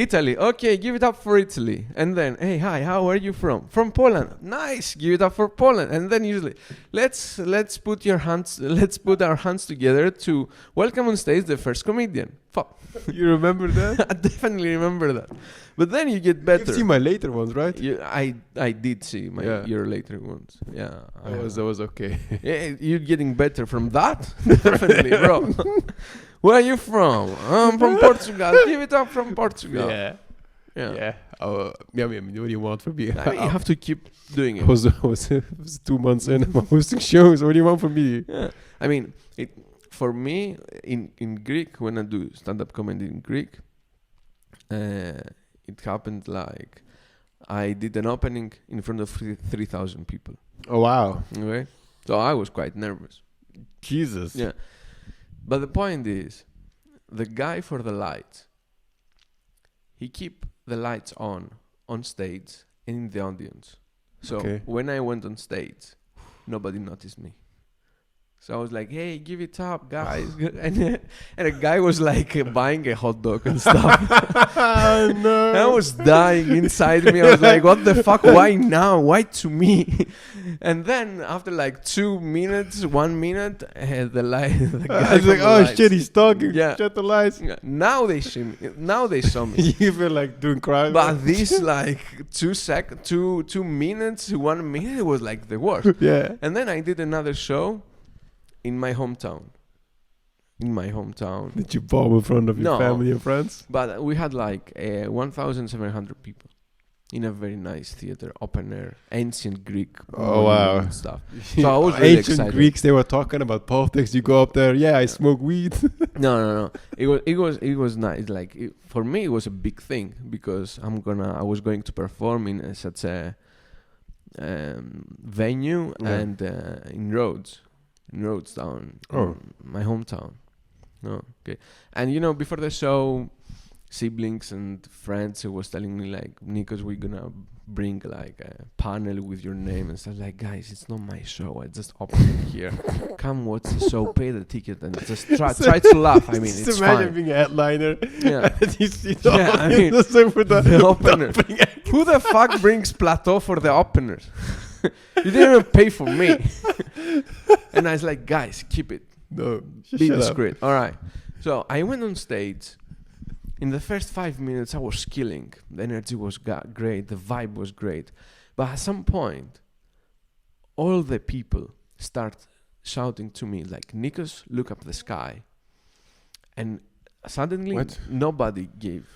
Italy. Okay, give it up for Italy. And then, "Hey, hi, how are you from?" From Poland. Nice, give it up for Poland. And then usually, let's put our hands together to welcome on stage the first comedian. Fuck. You remember that? I definitely remember that. But then you get better. You've seen my later ones, right? I did see Yeah. your later ones. Yeah, That was okay. Yeah, you're getting better from that, definitely, bro. Where are you from? I'm from Portugal. Give it up from Portugal. Yeah. Yeah. I mean, what do you want from me? I mean, you have to keep doing I it. was 2 months in. I'm hosting shows. What do you want from me? Yeah. I mean, for me in Greek, when I do stand-up comedy in Greek, it happened like I did an opening in front of 3,000 people. Oh wow. Okay, so I was quite nervous. Jesus. Yeah, but the point is, the guy for the lights, he keep the lights on stage and in the audience. So when I went on stage, nobody noticed me. So I was like, hey, give it up, guys. and a guy was like buying a hot dog and stuff. Oh, no. I was dying inside me. I was like, what the fuck? Why now? Why to me? And then after like 2 minutes, 1 minute, the guy I was like, oh lights, shit, he's talking. Yeah. Shut the lights. Now they see me. Now they saw me. You feel like doing crime. But this like 2 minutes, 1 minute, it was like the worst. Yeah. And then I did another show in my hometown. Did you bomb in front of your family and friends? But we had like 1,700 people in a very nice theater, open air, ancient Greek. Oh wow! And stuff. So I was really ancient excited. Greeks. They were talking about politics. You go up there. Yeah, I smoke weed. No. It was nice. Like for me, it was a big thing because I was going to perform in such a venue and in Rhodes down my hometown. Okay. And before the show, siblings and friends who was telling me like, Nikos, we're gonna bring like a panel with your name and stuff. Like, guys, it's not my show. I just opened it here. Come watch the show, pay the ticket, and just try to laugh. I mean, it's imagine fine. being a headliner. Yeah. And you see the the opener. Who the fuck brings plateau for the openers? You didn't even pay for me. And I was like, guys, keep it. No, be discreet. All right. So I went on stage. In the first 5 minutes, I was killing. The energy was great. The vibe was great. But at some point, all the people start shouting to me like, Nikos, look up the sky. And suddenly, nobody gave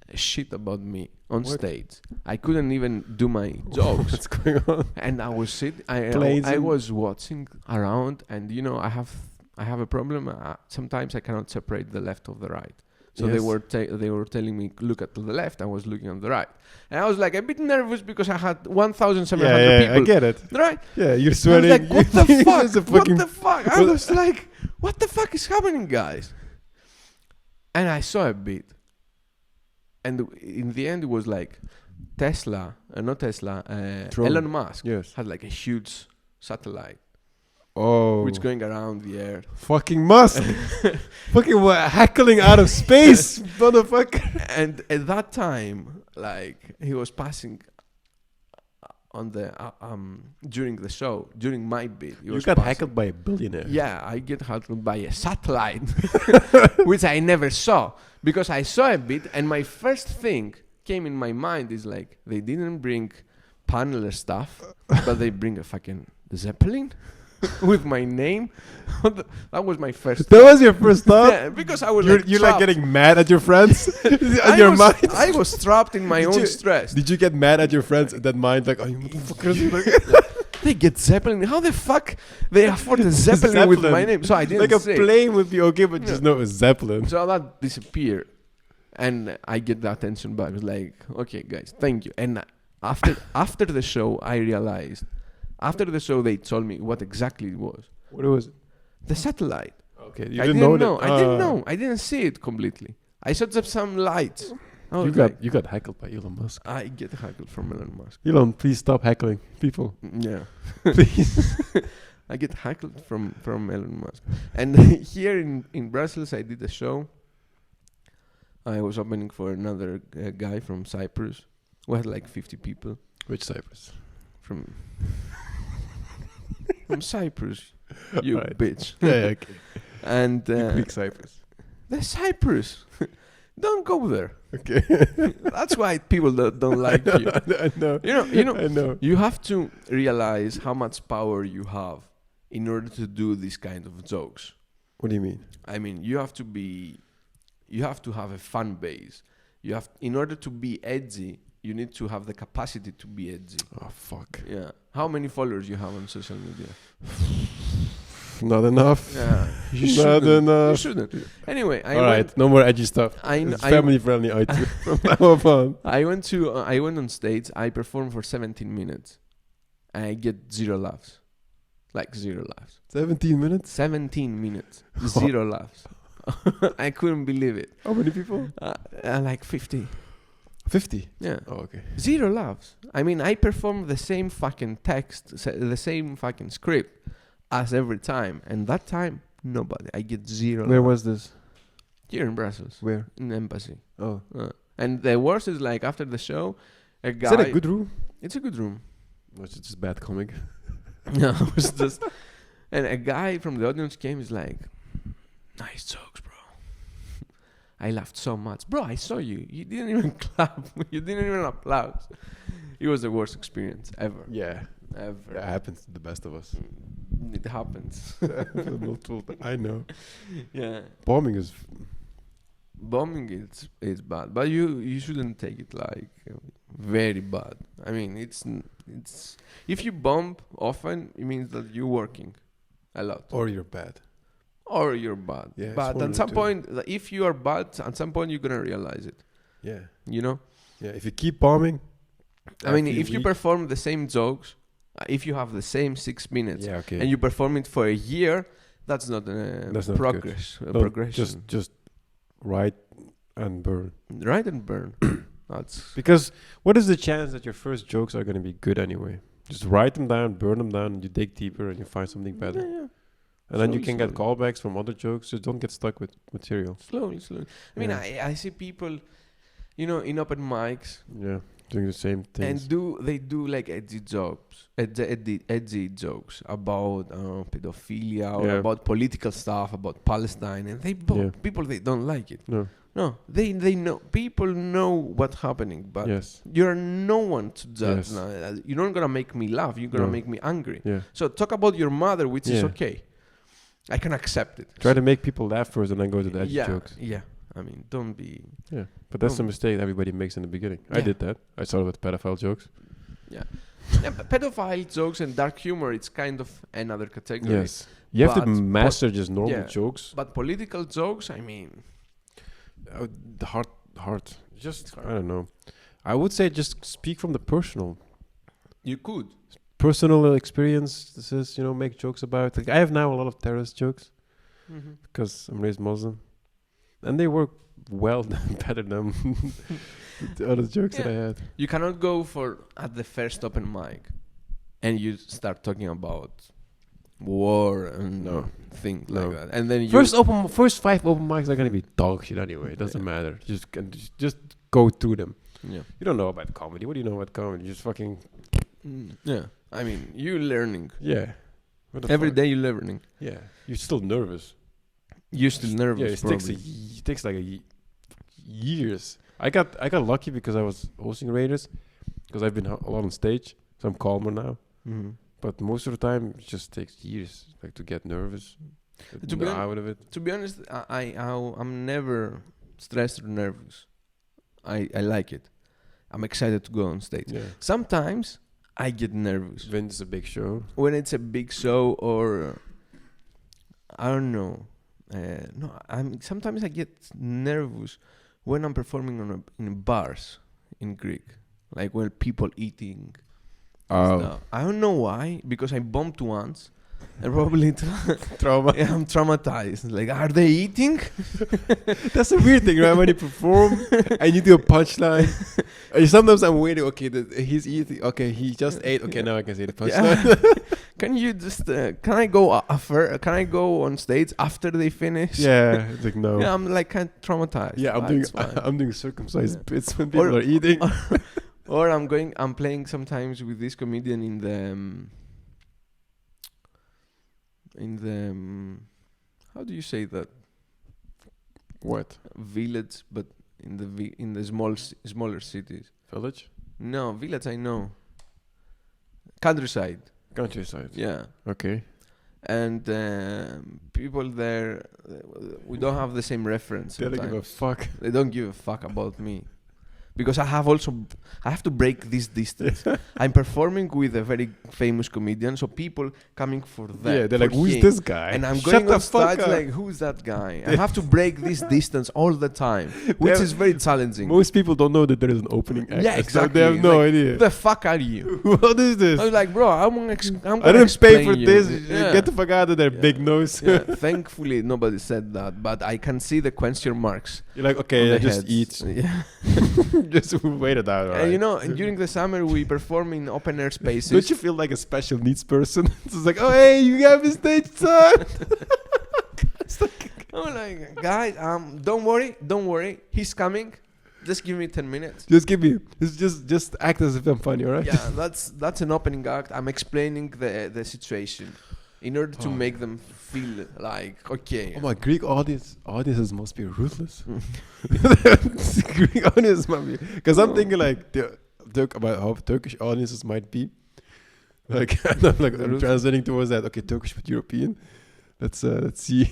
a shit about me on stage. I couldn't even do my jokes. What's going on? And I was I was watching around, and I have a problem. Sometimes I cannot separate the left of the right. So they were telling me, look at the left. I was looking on the right. And I was like a bit nervous because I had 1,700 people. I get it. Right? Yeah, you're sweating. I was like, what the fuck? What the fuck? I was like, what the fuck is happening, guys? And I saw a bit. And in the end, it was like Elon Musk had like a huge satellite. Oh. Which going around the air. Fucking Musk. Fucking heckling out of space, motherfucker. And at that time, like, he was passing on the during the show, during my bit. You got heckled by a billionaire. Yeah, I get heckled by a satellite, which I never saw. Because I saw a bit, and my first thing came in my mind is like, they didn't bring paneler stuff, but they bring a fucking Zeppelin with my name. That was my first That was your first thought? Yeah, because I was you're like getting mad at your friends in your mind. I was trapped in my own stress. Did you get mad at your friends at that mind? Like, oh, you motherfuckers. They get Zeppelin. How the fuck they afford a Zeppelin with my name? So I didn't like a plane would be okay, but just not a Zeppelin. So that disappeared. And I get the attention back. I was like, okay, guys, thank you. And after the show, I realized. After the show, they told me what exactly it was. What was it? The satellite. Okay, I didn't know. I didn't know. I didn't see it completely. I saw just some lights. You got heckled by Elon Musk. I get heckled from Elon Musk. Elon, please stop heckling people. Yeah. Please. I get heckled from Elon Musk. And here in Brussels, I did a show. I was opening for another guy from Cyprus. We had like 50 people. Which Cyprus? From Cyprus, you bitch. Yeah, okay. And Greek Cyprus. The Cyprus. Don't go there. Okay. That's why people don't like you. I know. I know. You have to realize how much power you have in order to do this kind of jokes. What do you mean? I mean, you have to have a fan base. In order to be edgy, you need to have the capacity to be edgy. Oh, fuck. Yeah. How many followers you have on social media? Not enough. Yeah, Not shouldn't. enough. You shouldn't. Anyway, All right, no more edgy stuff. It's family friendly item from now on. I went on stage. I performed for 17 minutes. I get 0 laughs. Like 0 laughs. 17 minutes? 17 minutes. 0 laughs. I couldn't believe it. How many people? Like 50. 50? Yeah. Oh, okay. 0 laughs. I mean, I performed the same fucking text, the same fucking script as every time. And that time, nobody. I get 0 Where laughs. was this? Here in Brussels. Where? In the embassy. Oh. And the worst is like after the show, a guy... Is that a good room? It's a good room. Or is it just bad comic? No, it was just... And a guy from the audience came, is like, nice jokes, bro. I laughed so much. Bro, I saw you. You didn't even clap. You didn't even applaud. It was the worst experience ever. Yeah. Ever. That happens to the best of us. It happens. I know. Yeah. Bombing is... Bombing is bad. But you shouldn't take it like very bad. I mean, it's if you bomb often, it means that you're working a lot. Or you're bad. Or you're bad. Yeah, but at some point, if you are bad, at some point you're going to realize it. Yeah. You know? Yeah, if you keep bombing... I mean, if you perform the same jokes, if you have the same 6 minutes, and you perform it for a year, that's not progress. Progression. Just write and burn. Write and burn. That's because what is the chance that your first jokes are going to be good anyway? Just write them down, burn them down, and you dig deeper and you find something better. Yeah. And then you can get callbacks from other jokes. Just don't get stuck with material. Slowly. I mean, I see people, in open mics. Yeah, doing the same things. And they do like edgy jokes about pedophilia or about political stuff, about Palestine, and people they don't like it. No, they know. People know what's happening, but you're no one to judge. Now. You're not gonna make me laugh. You're gonna make me angry. Yeah. So talk about your mother, which is okay. I can accept it. Try to make people laugh first, and then go to the edgy jokes. Yeah. I mean, don't be... Yeah, but that's a mistake everybody makes in the beginning. I did that. I started with pedophile jokes. Yeah. But pedophile jokes and dark humor, it's kind of another category. Yes. You have to master just normal jokes. But political jokes, I mean... the hard. Just, I don't know. I would say just speak from the personal. You could. Personal experience. This is, make jokes about. Like, I have now a lot of terrorist jokes because I'm raised Muslim. And they work well, better than the other jokes that I had. You cannot go at the first open mic and you start talking about war and things like that. And then first 5 open mics are gonna be dog shit anyway. It doesn't matter. Just go through them. Yeah. You don't know about comedy. What do you know about comedy? You just fucking I mean, you're learning. Yeah. Every day you're learning. Yeah. You're still nervous. You're still nervous. Yeah, it takes like years. I got lucky because I was hosting Raiders, because I've been a lot on stage, so I'm calmer now. Mm-hmm. But most of the time, it just takes years, like to get nervous, out of it. To be honest, I'm never stressed or nervous. I like it. I'm excited to go on stage. Yeah. Sometimes I get nervous when it's a big show. When it's a big show, or I don't know. Sometimes I get nervous when I'm performing in bars in Greek, like when people eating. Stuff. I don't know why, because I bombed once, and probably trauma. Yeah, I'm traumatized. Like, are they eating? That's a weird thing, right? When you perform and you do a punchline, sometimes I'm waiting. Okay, he's eating. Okay, he just ate. Okay, now I can say the punchline. Yeah. Can you just? Can I go Can I go on stage after they finish? Yeah, it's like no. Yeah, I'm like kind of traumatized. Yeah, I'm doing circumcised bits when people are eating. Or I'm playing sometimes with this comedian in the how do you say that? What? Village, but in the smaller cities. Village? No, village I know. Countryside. Yeah. Okay. And people there, we don't have the same reference. They don't give a fuck. They don't give a fuck about me. because I have to break this distance. I'm performing with a very famous comedian, so people coming for that. Yeah, they're like, who's this guy? And I'm Shut going the on fuck stage up. like, who's that guy? I have to break this distance all the time, which is very challenging. Most people don't know that there is an opening act. Yeah, So exactly. they have no Like, idea. Who the fuck are you? What is this? I was like, bro, I'm I gonna didn't pay for explain you. this. Yeah. Get the fuck out of there, big nose. Yeah, thankfully, nobody said that, but I can see the question marks. You're like, on okay, the just heads. eat. Yeah. Just wait it out. And you know, during the summer we perform in open air spaces. Don't you feel like a special needs person? It's just like, oh hey, you got me stage son. It's like, I'm like, guys, don't worry, he's coming. Just give me 10 minutes. just give me. It's just act as if I'm funny, alright? Yeah, that's an opening act. I'm explaining the situation in order to make them feel like okay. Oh my Greek audiences must be ruthless. Greek audiences must be, because I'm thinking like about how Turkish audiences might be. Like I'm translating towards that. Okay, Turkish but European. Let's see.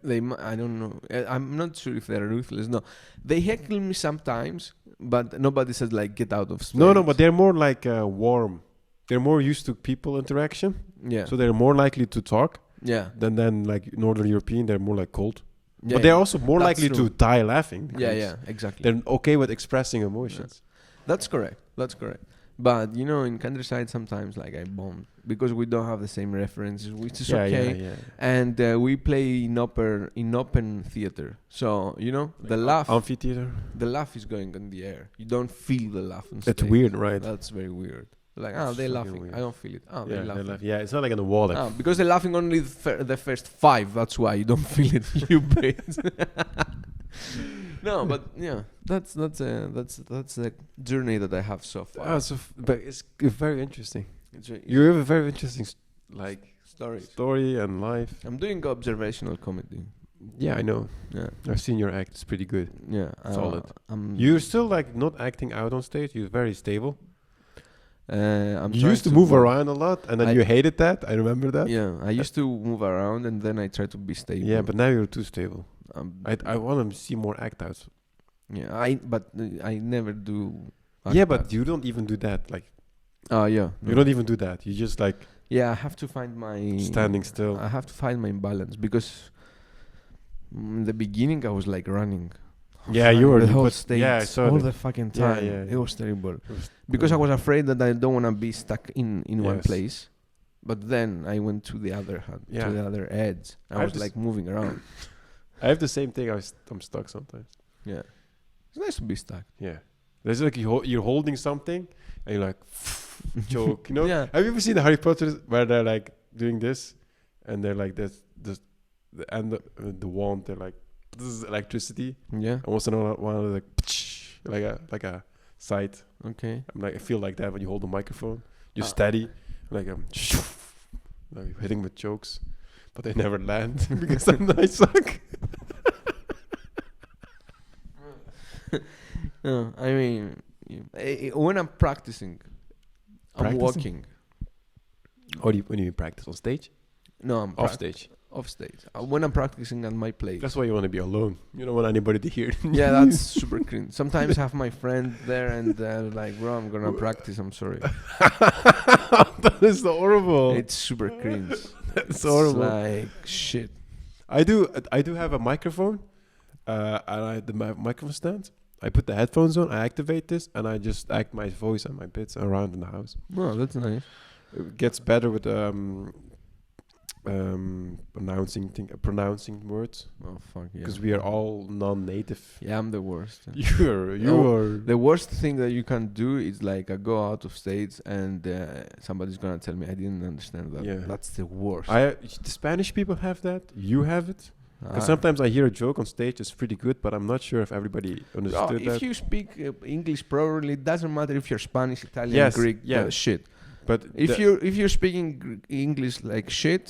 I don't know. I'm not sure if they're ruthless. No, they heckle me sometimes, but nobody says like get out of space. No, but they're more like warm. They're more used to people interaction, yeah, so they're more likely to talk yeah, than like Northern European. They're more like cold, yeah. but they're also more That's likely true. to die laughing. Yeah, because yeah, exactly. They're okay with expressing emotions. That's correct. But you know, in countryside, sometimes like I bomb because we don't have the same references, which is okay. Yeah. And we play in open theater, so you know the laugh. Amphitheater. The laugh is going in the air. You don't feel the laugh on That's stage. weird, right? That's very weird. Like, That's they're fucking laughing. weird. I don't feel it. Yeah, They're they laughing. laugh. Yeah, it's not like on the wall. Like, Because they're laughing only the first 5. That's why you don't feel it. You brains. No, but yeah, that's the journey that I have so far. but it's very interesting. It's You have a very interesting stories. story and life. I'm doing observational comedy. Yeah, I know. Yeah, I've seen your act. It's pretty good. yeah. Solid. You're still like not acting out on stage. You're very stable. You used to move around a lot, and then you hated that. I remember that. Yeah, I used to move around, and then I tried to be stable. Yeah, but now you're too stable. I want to see more act outs. Yeah, I never do. Yeah, but you don't even do that. Like, Oh yeah, you don't even do that. You just like Yeah, I have to find my standing still. I have to find my balance because in the beginning I was like running. Yeah, you were the whole but- stage yeah, I saw all that. the fucking Yeah, time. yeah. It was terrible It was because I cool. was afraid that I don't want to be stuck in one Yes. place. But then I went to the other Yeah. to the other edge. I I have was this- like moving around. I have the same thing. I'm stuck sometimes. Yeah, it's nice to be stuck. Yeah, there's like you're holding something and you're like joke. You know? Yeah. Have you ever seen the Harry Potter where they're like doing this and they're like this the end of the wand? They're like this is electricity. Yeah. And once in a while, one of the like a sight. Okay. I'm like I feel like that when you hold the microphone. You're steady, like I'm like hitting with jokes, but they never land because I suck. No, I mean, when I'm practicing, I'm Practicing? walking. When you practice on stage? No, I'm Off stage. Off stage. When I'm practicing at my place. That's why you want to be alone. You don't want anybody to hear it. Yeah, that's super cringe. Sometimes I have my friend there and they're like, bro, I'm gonna practice. I'm sorry. That is horrible. It's super cringe. It's horrible. Like shit. I do have a microphone, and the microphone stand. I put the headphones on. I activate this, and I just act my voice and my bits around in the house. Oh, that's nice. It gets better with pronouncing words Oh fuck yeah. because we are all non-native. Yeah, I'm the worst. You are. The worst thing that you can do is like I go out of stage and somebody's gonna tell me I didn't understand that. Yeah. That's the worst. The Spanish people have that. You have it. Because sometimes I hear a joke on stage, it's pretty good, but I'm not sure if everybody understood that. If you speak English properly, it doesn't matter if you're Spanish, Italian, Yes, Greek, yeah. shit. But If you're speaking English like shit,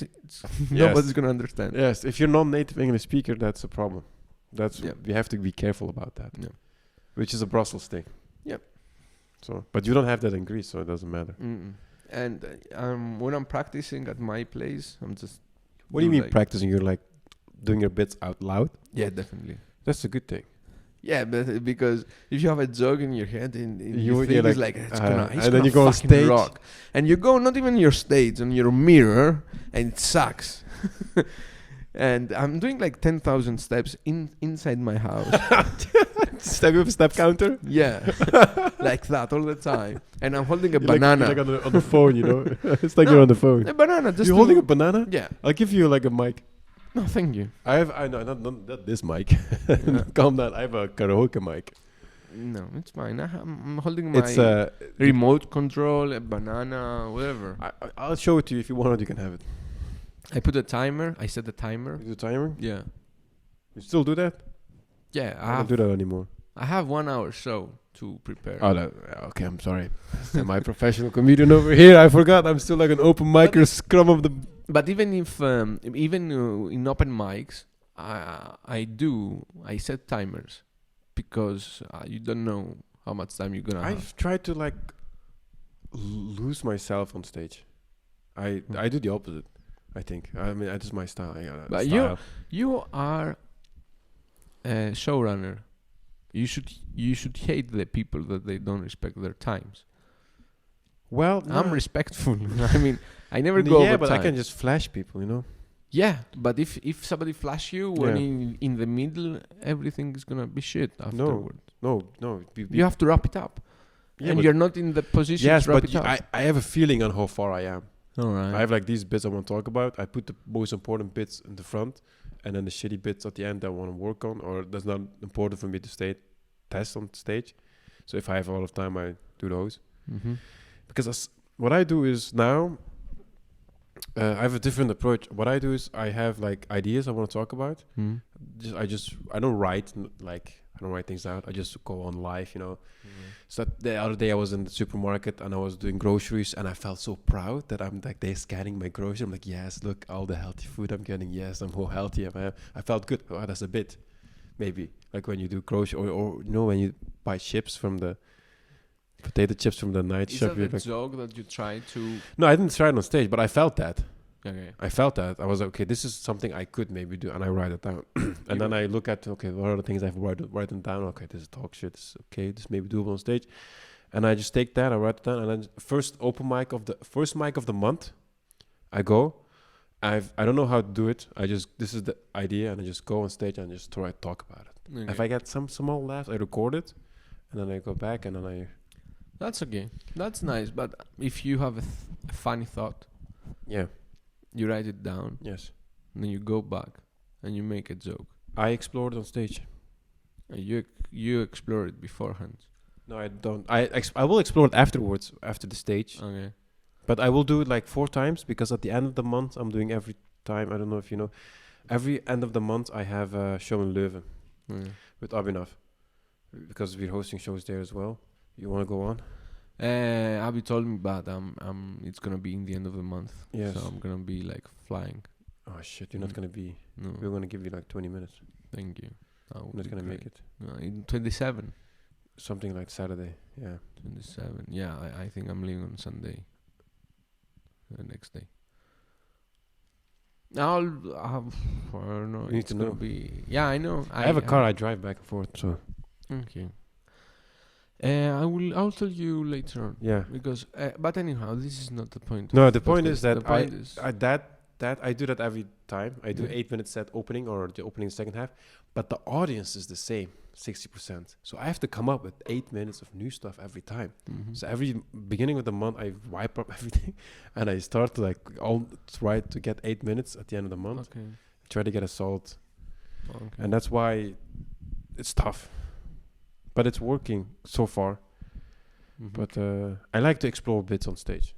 nobody's gonna understand. yes, if you're non-native English speaker, that's a problem. Yeah. We have to be careful about that. Yeah. Which is a Brussels thing. Yep. So, but you don't have that in Greece, so it doesn't matter. Mm-mm. And when I'm practicing at my place, I'm just. What do you mean practicing? You're like doing your bits out loud. Yeah, definitely. That's a good thing. Yeah, but because if you have a joke in your head and you think you're it's like it's gonna, it's and then gonna you go on fucking stage. rock, and you go not even your stage on your mirror, and it sucks. And I'm doing like 10,000 steps inside my house. Step with a step counter. Yeah, like that all the time. And I'm holding a You're banana. like on the phone, you know. It's like No, you're on the phone. A banana. Just You're holding a banana. Yeah. I'll give you like a mic. No, thank you. I know not this mic. Calm down. I have a karaoke mic. No, it's fine. I'm holding my It's remote control, a banana, whatever. I'll show it to you if you want it. You can have it. I put a timer. I set the timer. You do timer? Yeah. You still do that? Yeah, I don't do that anymore. I have 1 hour show to prepare. Oh, okay. I'm sorry. My professional comedian over here. I forgot. I'm still like an open micer, scrum of the. But even if in open mics, I set timers because you don't know how much time you're gonna have. I've tried to like lose myself on stage. I do the opposite. I think. I mean, that's my style. But style. you are a showrunner. You should hate the people that they don't respect their times. Well, I'm respectful. I mean, I never go over Yeah, but time. I can just flash people, you know. Yeah, but if somebody flash you when in the middle, everything is gonna be shit afterwards. No. You have to wrap it up. Yeah, And you're not in the position yes, to wrap but it up. I have a feeling on how far I am. All right. I have like these bits I want to talk about. I put the most important bits in the front, and then the shitty bits at the end I want to work on, or that's not important for me to test on stage. So if I have a lot of time, I do those. Mm-hmm. Because what I do is now, I have a different approach. What I do is I have like ideas I want to talk about. I don't write I don't write things out. I just go on live, you know. Mm-hmm. So the other day I was in the supermarket and I was doing groceries and I felt so proud that I'm like they're scanning my groceries. I'm like, yes, look, all the healthy food I'm getting. Yes, I'm more healthy. I felt good. Oh, that's a bit, maybe like when you do grocery or you know when you buy chips from the potato chips from the night shop. Is that a joke that you try to? No, I didn't try it on stage, but I felt that. Okay. I felt that. I was like, okay, this is something I could maybe do, and I write it down. And then I look at, okay, what are the things I've write them down? Okay, this is talk shit. This is okay. This may be doable on stage. And I just take that, I write it down, and then first mic of the month, I go. I don't know how to do it. This is the idea, and I just go on stage and just try to talk about it. Okay. If I get some small laughs, I record it, and then I go back, and then That's okay. That's nice. But if you have a funny thought, yeah. You write it down. Yes. And then you go back and you make a joke. I explore it on stage. You explore it beforehand. No, I don't. I will explore it afterwards, after the stage. Okay. But I will do it like 4 times because at the end of the month, I'm doing every time. I don't know if you know. Every end of the month, I have a show in Leuven with Abhinav because we're hosting shows there as well. You want to go on? Abby told me, but it's gonna be in the end of the month. Yes. So I'm gonna be like flying. Oh shit! You're not gonna be. No. We're gonna give you like 20 minutes. Thank you. You're not gonna make it. In 27. Something like Saturday. Yeah. 27. Yeah, I think I'm leaving on Sunday. The next day. I don't know. You need to know. Yeah, I know. I have a car. I drive back and forth. So. Okay. I'll tell you later on. Yeah. Because, but anyhow, this is not the point. No, the point is that I do that every time. I do 8-minute set opening or the opening second half, but the audience is the same, 60%. So I have to come up with 8 minutes of new stuff every time. Mm-hmm. So every beginning of the month, I wipe up everything, and I start to try to get 8 minutes at the end of the month. Okay. Try to get a solid, and that's why it's tough. But it's working so far. Mm-hmm. But I like to explore bits on stage.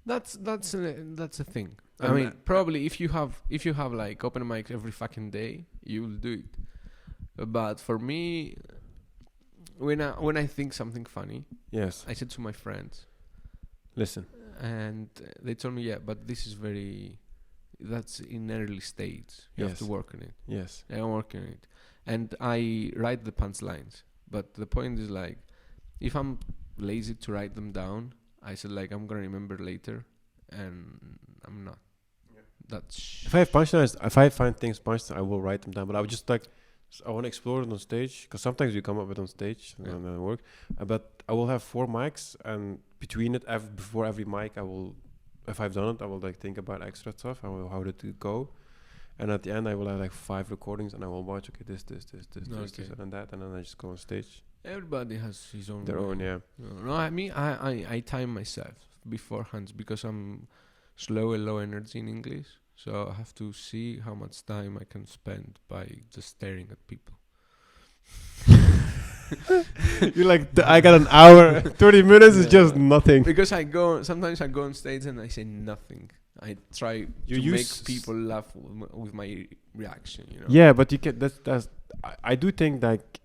That's a thing. I mean, probably if you have like open mics every fucking day, you'll do it. But for me, when I think something funny, yes, I said to my friends, listen, and they told me, but this is that's in early stage. You have to work on it. Yes, I'm working on it, and I write the punchlines. But the point is like, if I'm lazy to write them down, I said like I'm gonna remember later, and I'm not. Yeah. That's if I have punchlines, if I find things punchlines, I will write them down. But I would just like I want to explore it on stage because sometimes you come up with on stage and then work. But I will have 4 mics, and between it, before every mic, I will, if I've done it, I will like think about extra stuff. How did it go? And at the end, I will have like 5 recordings, and I will watch. Okay, this, and that, and then I just go on stage. Everybody has his own. Their own, yeah. No, I mean, I time myself beforehand because I'm slow and low energy in English. So I have to see how much time I can spend by just staring at people. You're like, I got an hour, 30 minutes is just nothing. Because sometimes I go on stage and I say nothing. I try to make people laugh with my reaction, you know. Yeah, but you can. I do think like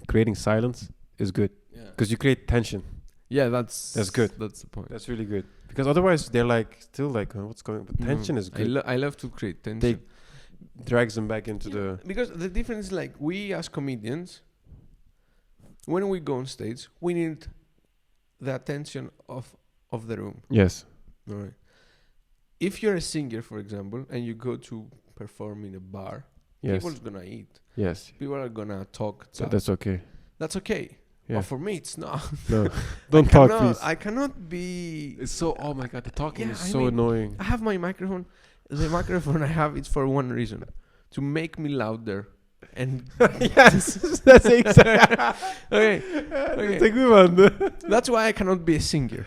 creating silence is good because you create tension. Yeah, that's good. That's the point. That's really good because otherwise they're like still like what's going on. But tension is good. I love to create tension. Drags them back into the because the difference is like we as comedians, when we go on stage, we need the attention of the room. Yes. All right. If you're a singer, for example, and you go to perform in a bar, people's gonna eat. Yes. People are gonna talk. So that's okay. That's okay. Yeah. But for me, it's not. No, don't talk, please. I cannot be. It's so. Oh my god, the talking is so annoying. I have my microphone. The microphone I have is for one reason: to make me louder. And yes, that's exactly. Okay. It's a good one. That's why I cannot be a singer.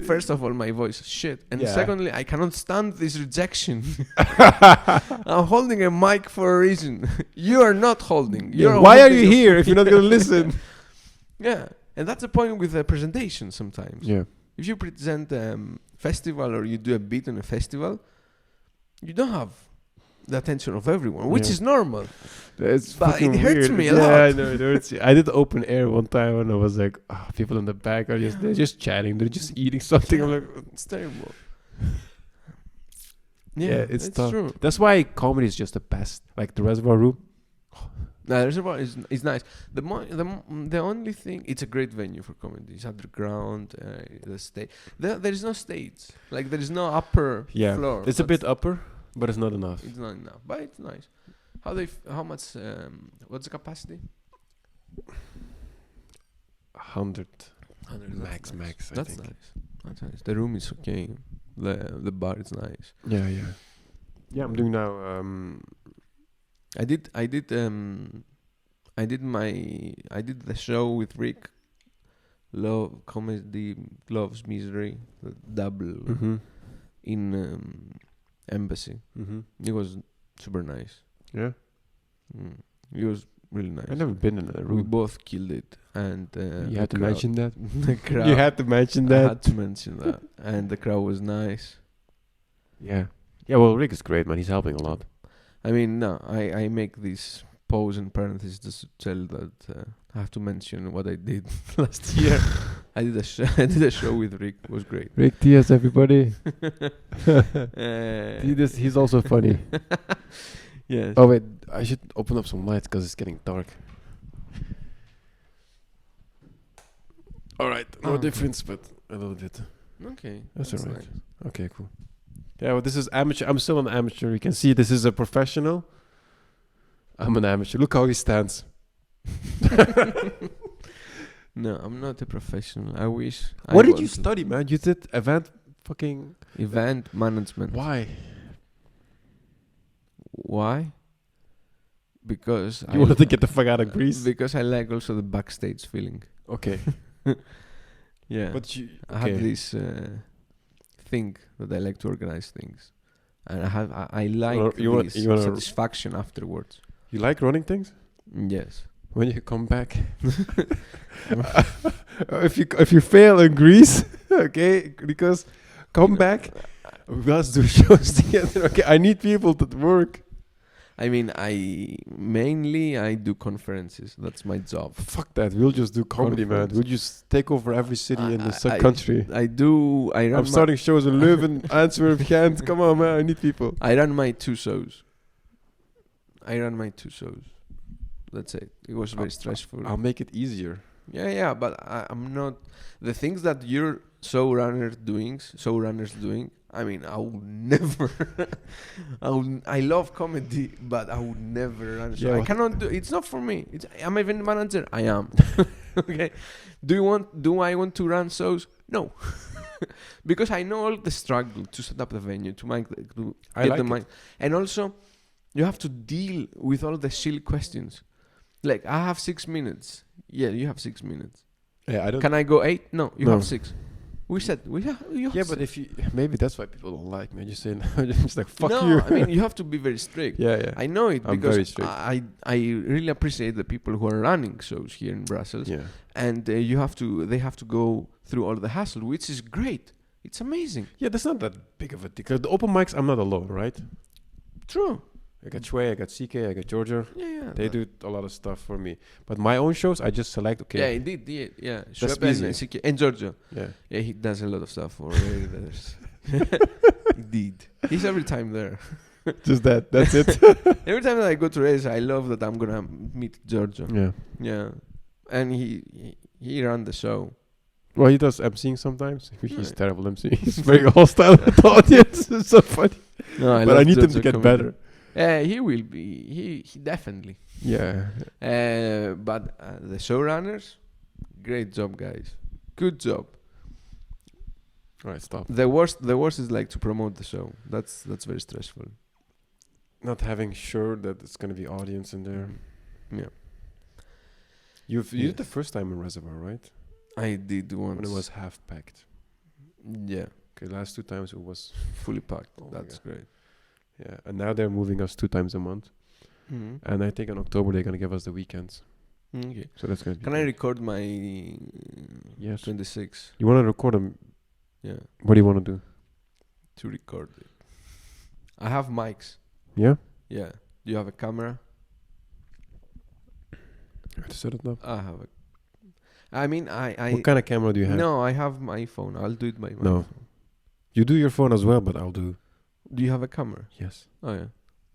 First of all, my voice is shit, and secondly, I cannot stand this rejection. I'm holding a mic for a reason. You are not holding. Why are you here if you're not going to listen? Yeah, and that's the point with the presentation sometimes. Yeah. If you present festival or you do a bit on a festival, you don't have the attention of everyone, which is normal. But it hurts me a lot. Yeah, I know, it hurts you. I did open air one time and I was like, people in the back are they're just chatting, they're just eating something. I'm like, it's terrible. Yeah, it's tough. True. That's why comedy is just the best. Like the Reservoir Room. No, the Reservoir is nice. The only thing, it's a great venue for comedy. It's underground. The stage. There is no stage. Like there is no upper floor. It's a bit upper, but it's not enough. It's not enough, but it's nice. How much? What's the capacity? 100 max. I think. Nice. That's nice. The room is okay. The bar is nice. Yeah. I'm doing now. I did the show with Rick. Love comedy, loves misery, double in Embassy. It was super nice. Yeah. It was really nice. I've never been in that room. We both killed it, and you had to mention that. The crowd. You had to mention that. I had to mention that, and the crowd was nice. Yeah. Well, Rick is great, man. He's helping a lot. I mean, no, I make this pause in parentheses just to tell that I have to mention what I did last year. I did a show with Rick. It was great. Rick Diaz, everybody. He's also funny. Yes. Oh wait, I should open up some lights because it's getting dark. All right, no difference, but a little bit. Okay, that's all right. Nice. Okay, cool. Yeah, well, this is amateur. I'm still an amateur. You can see this is a professional. I'm an amateur. Look how he stands. No, I'm not a professional. I wish. What did you study, man? You did event management. Why? Because you wanted to get the fuck out of Greece. Because I like also the backstage feeling. Okay. Yeah. But I have this thing that I like to organize things, and I like this satisfaction afterwards. You like running things? Yes. When you come back, if you fail in Greece, okay, because come back, let's do shows together. Okay, I need people to work. I mean, I do conferences. That's my job. Fuck that. We'll just do comedy, man. We'll just take over every city in the country. I'm starting shows in Leuven, Antwerp, Ghent. Come on, man. I need people. I run my two shows. That's it. It was very stressful. I'll make it easier. Yeah, but I'm not. The things that you're show runners doing, I mean, I would never. I love comedy, but I would never run a show. Yeah, I what- cannot do. It's not for me. I'm event manager. I am. Okay. Do I want to run shows? No. Because I know all the struggle to set up the venue, to I get like the it. mic, and also you have to deal with all the silly questions. Like, I have 6 minutes. Yeah, you have 6 minutes. Yeah, I don't. Can I go 8? No, you No. have 6. We said we have. You have Yeah, but six. if you maybe that's why people don't like me. Just saying, just like fuck no, you. I mean, you have to be very strict. yeah, yeah. I know it I'm very because strict. I really appreciate the people who are running shows here in Brussels, Yeah. and they have to go through all the hassle, which is great. It's amazing. Yeah, that's not that big of a deal. 'Cause the open mics, I'm not alone, right? True. I got Chue, I got CK, I got Georgia. Yeah. They do a lot of stuff for me. But my own shows, I just select. Okay. Yeah, indeed. Yeah. That's Schwab easy. and CK and Giorgio. Yeah. Yeah, he does a lot of stuff for others. Indeed. He's every time there. Just that. That's it. Every time that I go to race, I love that I'm gonna meet Giorgio. Yeah. Yeah, and he ran the show. Well, he does emceeing sometimes. He's Right. terrible MC. He's very hostile with the audience. It's so funny. No, But I need him to get better. He will be. He definitely. Yeah. But the showrunners, great job, guys. Good job. All right, stop. The worst is like to promote the show. That's very stressful. Not having sure that it's gonna be audience in there. Yeah, You Yes. did the first time in Reservoir, right? I did once. When it was half packed. Yeah, Okay, last 2 times it was. fully packed. Oh my That's great. Yeah, and now they're moving us 2 times a month. Mm-hmm. And I think in October they're gonna give us the weekends. Okay. So that's gonna be. Can I good. record my Yes. 26? You wanna record them? Yeah, What do you wanna do? to record it. I have mics. Yeah. Yeah. Do you have a camera? I have to set it up. I have a. I mean, I. What kind of camera do you have? No, I have my phone. I'll do it by my No. phone. You do your phone as well, but I'll do. Do you have a camera? Yes. Oh yeah.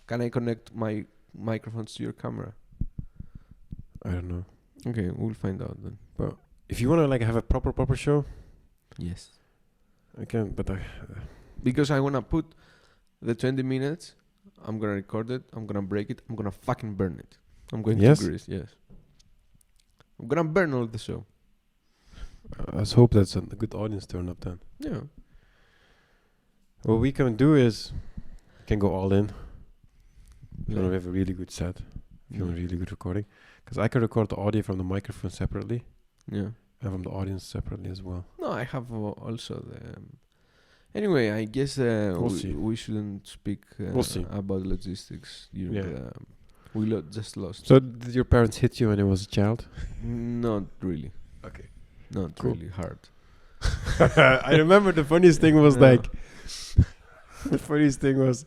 Can I connect my microphones to your camera? I don't know. Okay, we'll find out then. If you wanna like have a proper show, Yes. I can. But Because I wanna put the 20 minutes. I'm gonna record it. I'm gonna break it. I'm gonna fucking burn it. I'm going Yes? to Greece. Yes. I'm gonna burn all the show. let's hope that's a good audience turn up then. Yeah. What we can do is, we can go all in. If you Yeah. want to have a really good set, if you want a really good recording, because I can record the audio from the microphone separately Yeah. and from the audience separately as well. No, I have also the. Anyway, I guess We'll see. we shouldn't speak We'll see. about logistics. Yeah. We just lost. So did your parents hit you when you was a child? Not really. Okay. Not Cool. really hard. I remember the funniest thing was Yeah. like, the funniest thing was,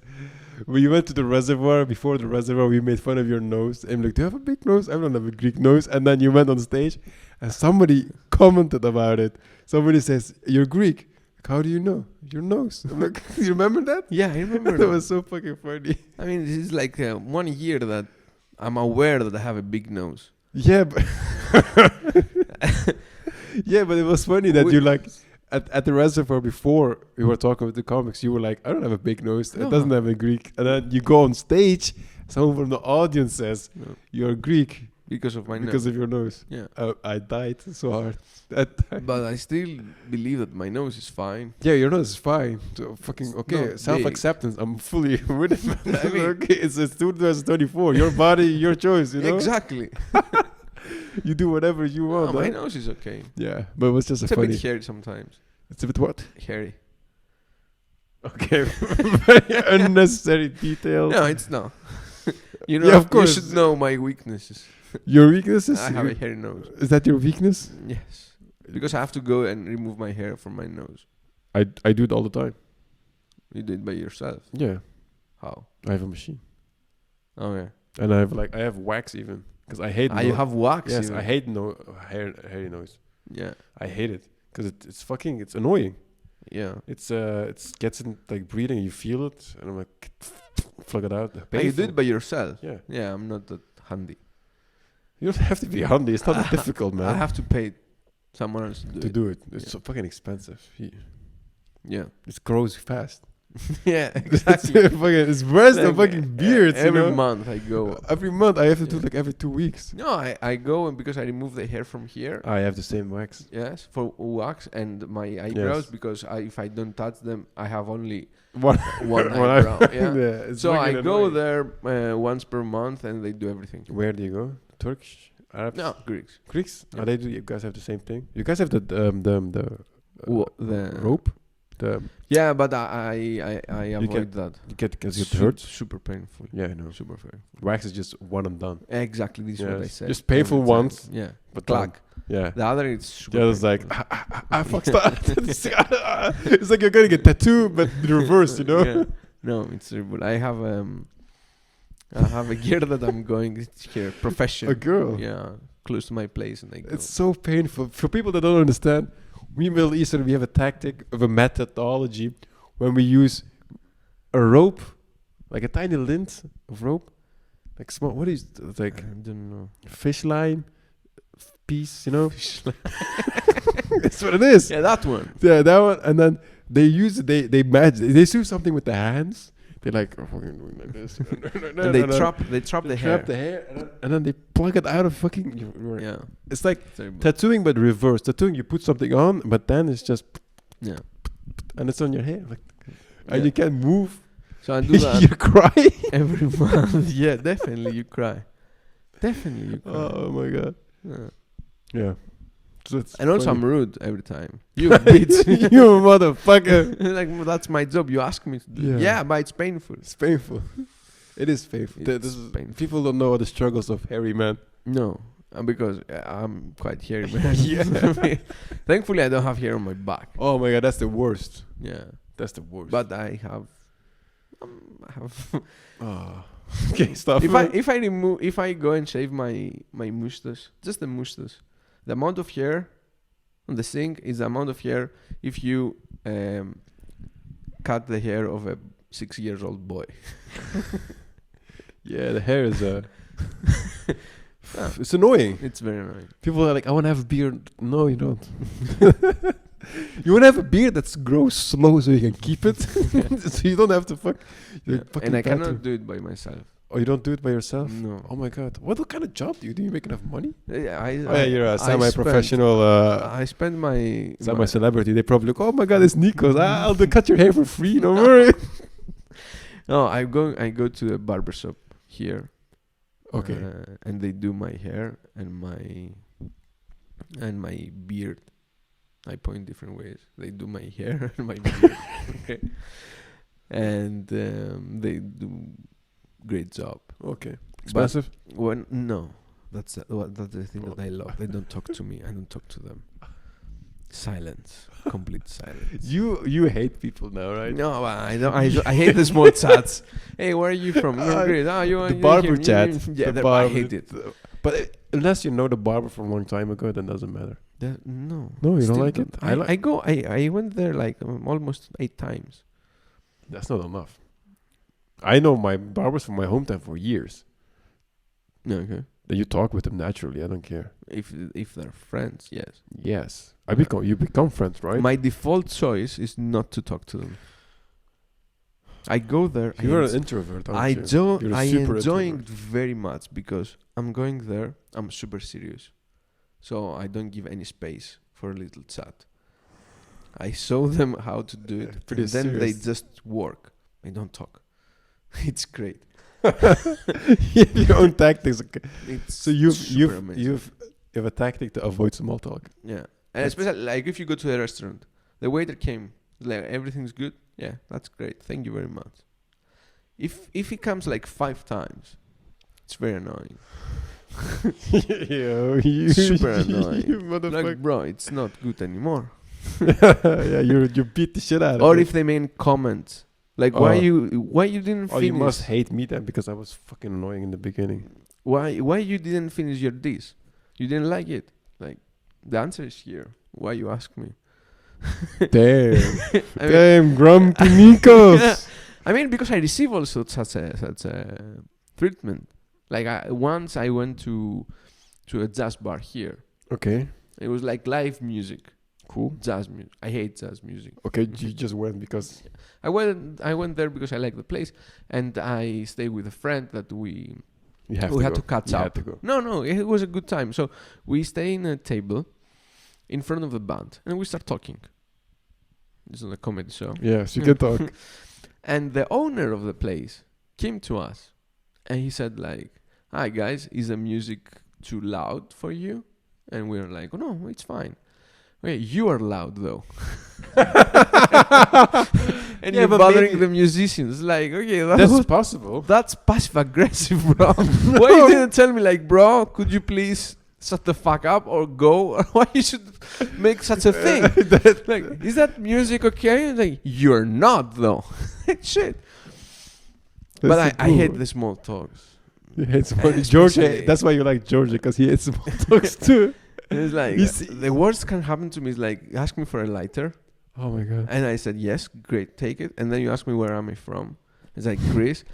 we went to the reservoir. Before the reservoir, we made fun of your nose. I'm like, do you have a big nose? I don't have a Greek nose. And then you went on stage, and somebody commented about it. Somebody says, you're Greek. Like, how do you know? Your nose. I'm like, you remember that? Yeah, I remember. That was so fucking funny. I mean, this is like 1 year that I'm aware that I have a big nose. Yeah, but yeah, but it was funny that We- you like at the reservoir before we were talking with the comics. You were like, I don't have a big nose. No. It doesn't have a Greek. And then you go on stage. Someone from the audience says No. you're Greek Because of my because nose. of your nose. Yeah. I died so hard. That time. But I still believe that my nose is fine. Yeah, your nose is fine. So fucking It's okay. not Self acceptance. I'm fully with it. Man. I mean- okay, it's 2024. Your body, your choice. You know. Exactly. You do whatever you Oh, want. my huh? nose is okay. Yeah, but it was just It's a a funny. bit hairy sometimes. It's a bit what? Hairy. Okay, very unnecessary details. No, it's not. You know, Yeah, of course. you should know my weaknesses. Your weaknesses? I have a hairy nose. Is that your weakness? Yes. Because I have to go and remove my hair from my nose. I do it all the time. You do it by yourself. Yeah, How? I have a machine, Oh yeah. and I have wax even because I hate. You have wax. Yes, even. I hate hairy nose. Yeah. I hate it because it's annoying. Yeah. It gets in like breathing. You feel it, and I'm like, plug it out. You do Painful. it by yourself. Yeah, Yeah, I'm not that handy. you don't have to be handy. It's not that difficult, man. I have to pay someone else to to it. do it. It's Yeah. so fucking expensive. Yeah. It grows fast. Yeah, It's exactly. it's worse than Like, fucking beards. Every you know? month I go. Every month I have to do Yeah. like every 2 weeks. No, I go and because I remove the hair from here. I have the same wax. Yes, for wax and my eyebrows Yes. because if I don't touch them, I have only One one eyebrow. Yeah. it's So I fucking go annoying. there once per month and they do everything. Where do you go? Turkish, Arabs, No, Greeks. Greeks? Yeah. Oh, they do. You guys have the same thing. You guys have the The rope. The Yeah, but I avoid that. you get because it hurts. Super painful. Yeah, I know. Super painful. Wax is just one and done. Exactly, this is what I Yes. said. Just painful every time. once, Yeah. but Clack. Yeah. The other is super The other's like, painful. I fucked up. It's like you're getting a tattoo, but the reverse, you know? Yeah. No, it's terrible. I have a gear that I'm going here, profession. A girl. Yeah, close to my place, and I go. It's so painful. For people that don't understand, we Middle Eastern, we have a tactic of a methodology when we use a rope, like a tiny lint of rope, like small, what is it? Like I don't know. fish line piece, you know? That's what it is. Yeah, that one. Yeah, that one. And then they use it, they match, they do something with their hands. They're like, oh, fucking doing like this. And they trap the hair. Trap the hair, and then they plug it out of fucking. Yeah, It's like terrible. tattooing, but reverse. Tattooing, you put something on, but then it's just, Yeah. and it's on your hair, like, Yeah. and you can't move. So I do that You cry. every month. Yeah, definitely you cry. Definitely you cry. Oh my god. Yeah. Yeah. So it's And also funny. I'm rude every time. You bitch. You motherfucker. Like that's my job. You ask me to do. Yeah. Yeah, but it's painful. It's painful. It is painful. It's painful. People don't know the struggles of hairy man. No, because I'm quite hairy, man. Yeah. Thankfully, I don't have hair on my back. Oh my god, that's the worst. Yeah, That's the worst. but I have. Oh. Okay, stop. If I go and shave my mustache, just the mustache, the amount of hair on the sink is the amount of hair if you cut the hair of a 6-year-old boy. Yeah, the hair is it's annoying. It's very annoying. People are like, I want to have a beard. No, you don't. You want to have a beard that grows slow so you can keep it. So you don't have to fuck. Yeah. Fucking And I tattoo. cannot do it by myself. Oh, you don't do it by yourself? No. Oh my god. What kind of job do you do? You make enough money? Yeah, You're a semi-professional, I spend my semi-celebrity. They probably look, oh my god, it's Nikos. I'll cut your hair for free. Don't worry. No, I go to a barbershop here. Okay. And they do my hair and my beard. I point different ways. They do my hair and my beard. Okay. And they do great job. Okay. Expensive? No, that's the thing that I love. They don't talk to me. I don't talk to them. Silence, complete silence. You hate people now, right? No, I don't. I hate the small chats. Hey, where are you from? You're great. The barber chat. Yeah, The I barber- hate it. But unless you know the barber from a long time ago, then doesn't matter. No, No, you still don't like it? I went there like almost 8 times. That's not enough. I know my barbers from my hometown for years. No, okay. That you talk with them naturally. I don't care. If they're friends, yes. Yes, you become friends, right? My default choice is not to talk to them. I go there. You're an introvert, aren't you? I You're a super enjoying introvert. it very much because I'm going there. I'm super serious, so I don't give any space for a little chat. I show them how to do it, Pretty and then they serious. just work. I don't talk. It's great. Your own tactics. It's So super amazing. you have a tactic to avoid small talk. Yeah, and That's- especially like if you go to a restaurant, the waiter came, like everything's good. Yeah, that's great. Thank you very much. If he comes like 5 times, it's very annoying. Yo, you Super annoying. You motherfucker. Like, bro, it's not good anymore. Yeah, you beat the shit out of Or it. if they make comments, like Oh. why you didn't Oh, finish? you must hate me then because I was fucking annoying in the beginning. Why you didn't finish your dish? You didn't like it. Like the answer is here. Why you ask me? Damn, I mean, damn, grumpy Nikos. I mean, because I receive also such a treatment. Like once I went to a jazz bar here. Okay. It was like live music. Cool. Jazz music. I hate jazz music. Okay, you just went because I went there because I like the place, and I stayed with a friend that we had to catch You up. had to go. No, it was a good time. So we stay in a table in front of the band, and we start talking. This is a comedy show. Yes, you can talk. And the owner of the place came to us, and he said like, "Hi guys, is the music too loud for you?" And we were like, "Oh no, it's fine." Okay, you are loud though. And you're bothering the musicians. Like, okay, That's possible. that's passive aggressive, bro. Why you didn't tell me like, bro, could you please shut the fuck up or go? Or why you should make such a thing? Like, is that music okay? Like, you're not though. Shit. But I hate the small talks. You hate small Georgia. That's why you like Georgia, because he hates small talks too. It's like the worst can happen to me is like ask me for a lighter, Oh my god. and I said yes, great, take it, and then you ask me where am I from? It's like Greece,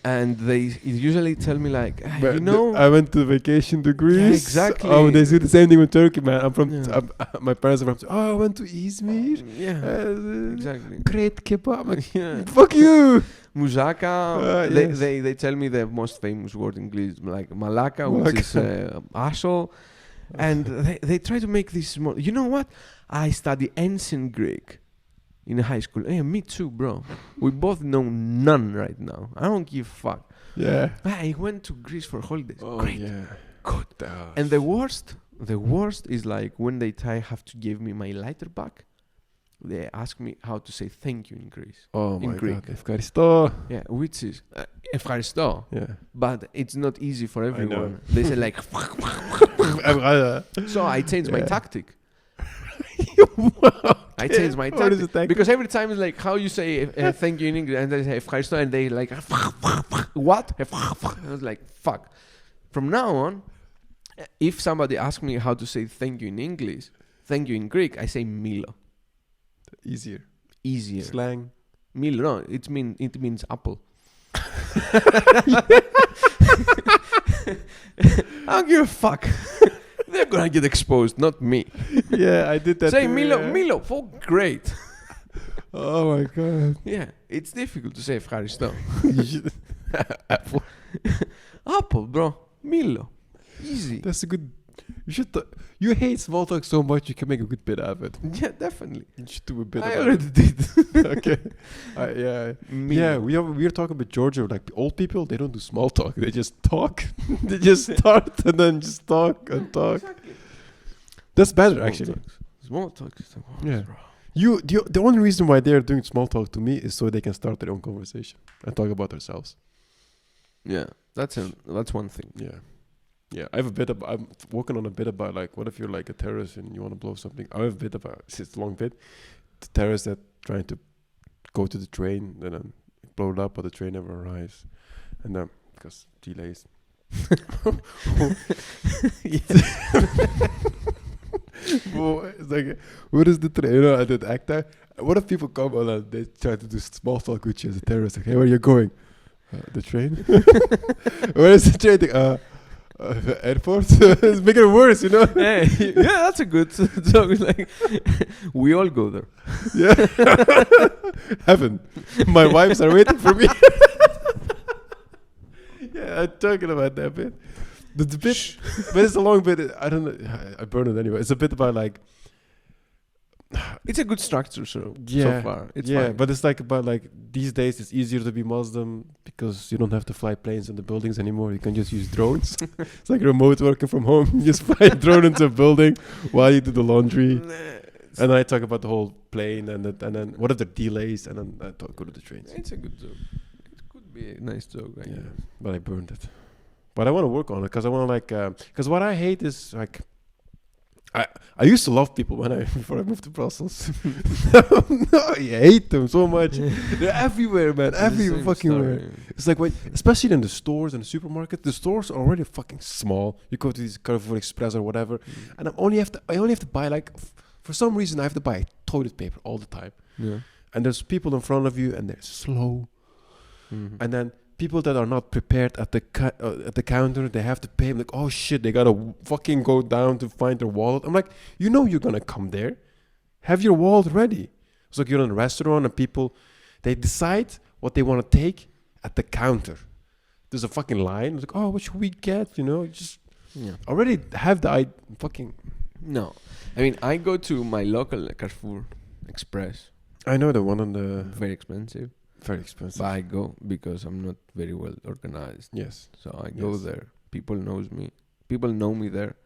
and they usually tell me like you know I went to vacation to Greece. Yeah, exactly. Oh, they do the same thing with Turkey, man. I'm from. Yeah. My parents are from. Oh, I went to Izmir. yeah exactly Great kebab. I'm like, yeah fuck you. Muzaka. Yes. They tell me the most famous word in English like malaka, which is asshole. And they try to make this small. You know what? I study ancient Greek in high school. Yeah, me too, bro. We both know none right now. I don't give a fuck. Yeah. I went to Greece for holidays. Oh Great. yeah. Good. And the worst is like when they have to give me my lighter back. They ask me how to say thank you in Greece. Oh in my Greek. god. Ευχαριστώ. Yeah, which is ευχαριστώ. Yeah. But it's not easy for everyone. know. They say like. So I changed my tactic. I changed my What is the tactic tactic? because every time it's like how you say thank you in English, and they say ευχαριστώ, and they like what? I was like fuck. From now on, if somebody asks me how to say thank you in English, thank you in Greek, I say milo. Easier. Easier. Slang. Milo. No, it means apple. I don't give a fuck. They're gonna get exposed, not me. Yeah, I did that. Say too, Milo, yeah. Milo, for great. Oh my god. Yeah, it's difficult to say ευχαριστώ. You should- Apple. Apple, bro. Milo. Easy. That's a good. You should. You hate small talk so much you can make a good bit out of it. Yeah, definitely. You should do a bit. I about already did. it. Okay. Yeah. Milo. Yeah. We're talking about Georgia. Like old people, they don't do small talk. They just talk. They just start and then just talk and talk. Exactly. That's better Small actually. talks. Small talk is the worst, Yeah. bro. The only reason why they're doing small talk to me is so they can start their own conversation and talk about themselves. Yeah, that's one thing. Yeah. Yeah, I have a bit about. I'm working on a bit about like, what if you're like a terrorist and you want to blow something? I have a bit about. It's a long bit. The terrorists that trying to go to the train and then blow it up, but the train never arrives, and then because delays. Well, it's like, what is the train? You know, I did actor. What if people come and they try to do small talk with you as a terrorist? Like, hey, where are you going? The train. Where is the train? Airport. It's making it worse, you know. Hey, yeah, that's a good joke. It's like we all go there. Yeah. Heaven. My wives are waiting for me. Yeah, I'm talking about that bit. The bit, but it's a long bit. I don't know. I burn it anyway. It's a bit about like. It's a good structure, so far. It's yeah, fine. but it's like about like these days it's easier to be Muslim because you don't have to fly planes in the buildings anymore. You can just use drones. It's like remote working from home. You just fly a drone into a building while you do the laundry. And I talk about the whole plane and then what are the delays, and then I go to the trains. It's a good joke. It could be a nice joke. I Yeah, guess. but I burned it. But I want to work on it because I want to like because what I hate is like I used to love people before I moved to Brussels. No, I hate them so much. They're everywhere, man. Everywhere, fucking where. It's like when, especially in the stores and the supermarket. The stores are already fucking small. You go to these Carrefour Express or whatever, and I only have to buy like for some reason I have to buy toilet paper all the time. Yeah. And there's people in front of you, and they're slow. Mm-hmm. And then people that are not prepared at the counter, they have to pay. I'm like, oh shit, they gotta fucking go down to find their wallet. I'm like, you know you're gonna come there. Have your wallet ready. It's like you're in a restaurant and people, they decide what they want to take at the counter. There's a fucking line. It's like, oh, what should we get? You know, just already have the fucking... No. I mean, I go to my local Carrefour Express. I know the one on the... Very expensive. Very expensive. But I go because I'm not very well organized. Yes. So I go there. People knows me. People know me there.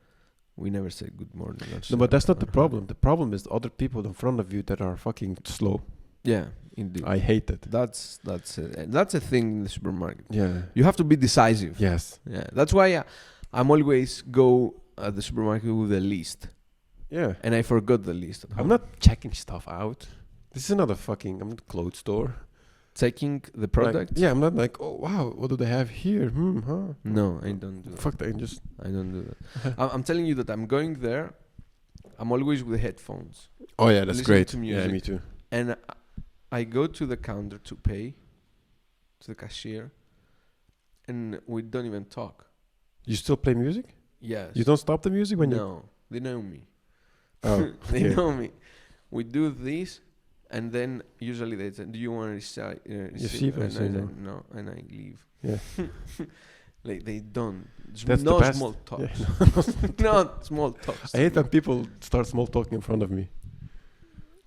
We never say good morning. No, but that's not the problem. The problem is the other people in front of you that are fucking slow. Yeah, indeed. I hate it. That's a thing in the supermarket. Yeah. You have to be decisive. Yes. Yeah. That's why I'm always go at the supermarket with the list. Yeah. And I forgot the list. I'm not checking stuff out. This is not I'm not a clothes store. Checking the product? I'm not like, oh wow, what do they have here? Huh? No, I don't do that. Fuck that, I don't do that. I'm telling you that I'm going there. I'm always with headphones. Oh yeah, that's listening great. to music. Yeah, me too. And I go to the counter to pay, to the cashier, and we don't even talk. You still play music? Yes. You don't stop the music when No, they know me. Oh, they know me. We do this, and then usually they say, "Do you want to receive?" And I say no, and I leave. Yeah. Like they don't. That's no the best. Small talks. Yeah. Not small talks. I hate when people start small talking in front of me.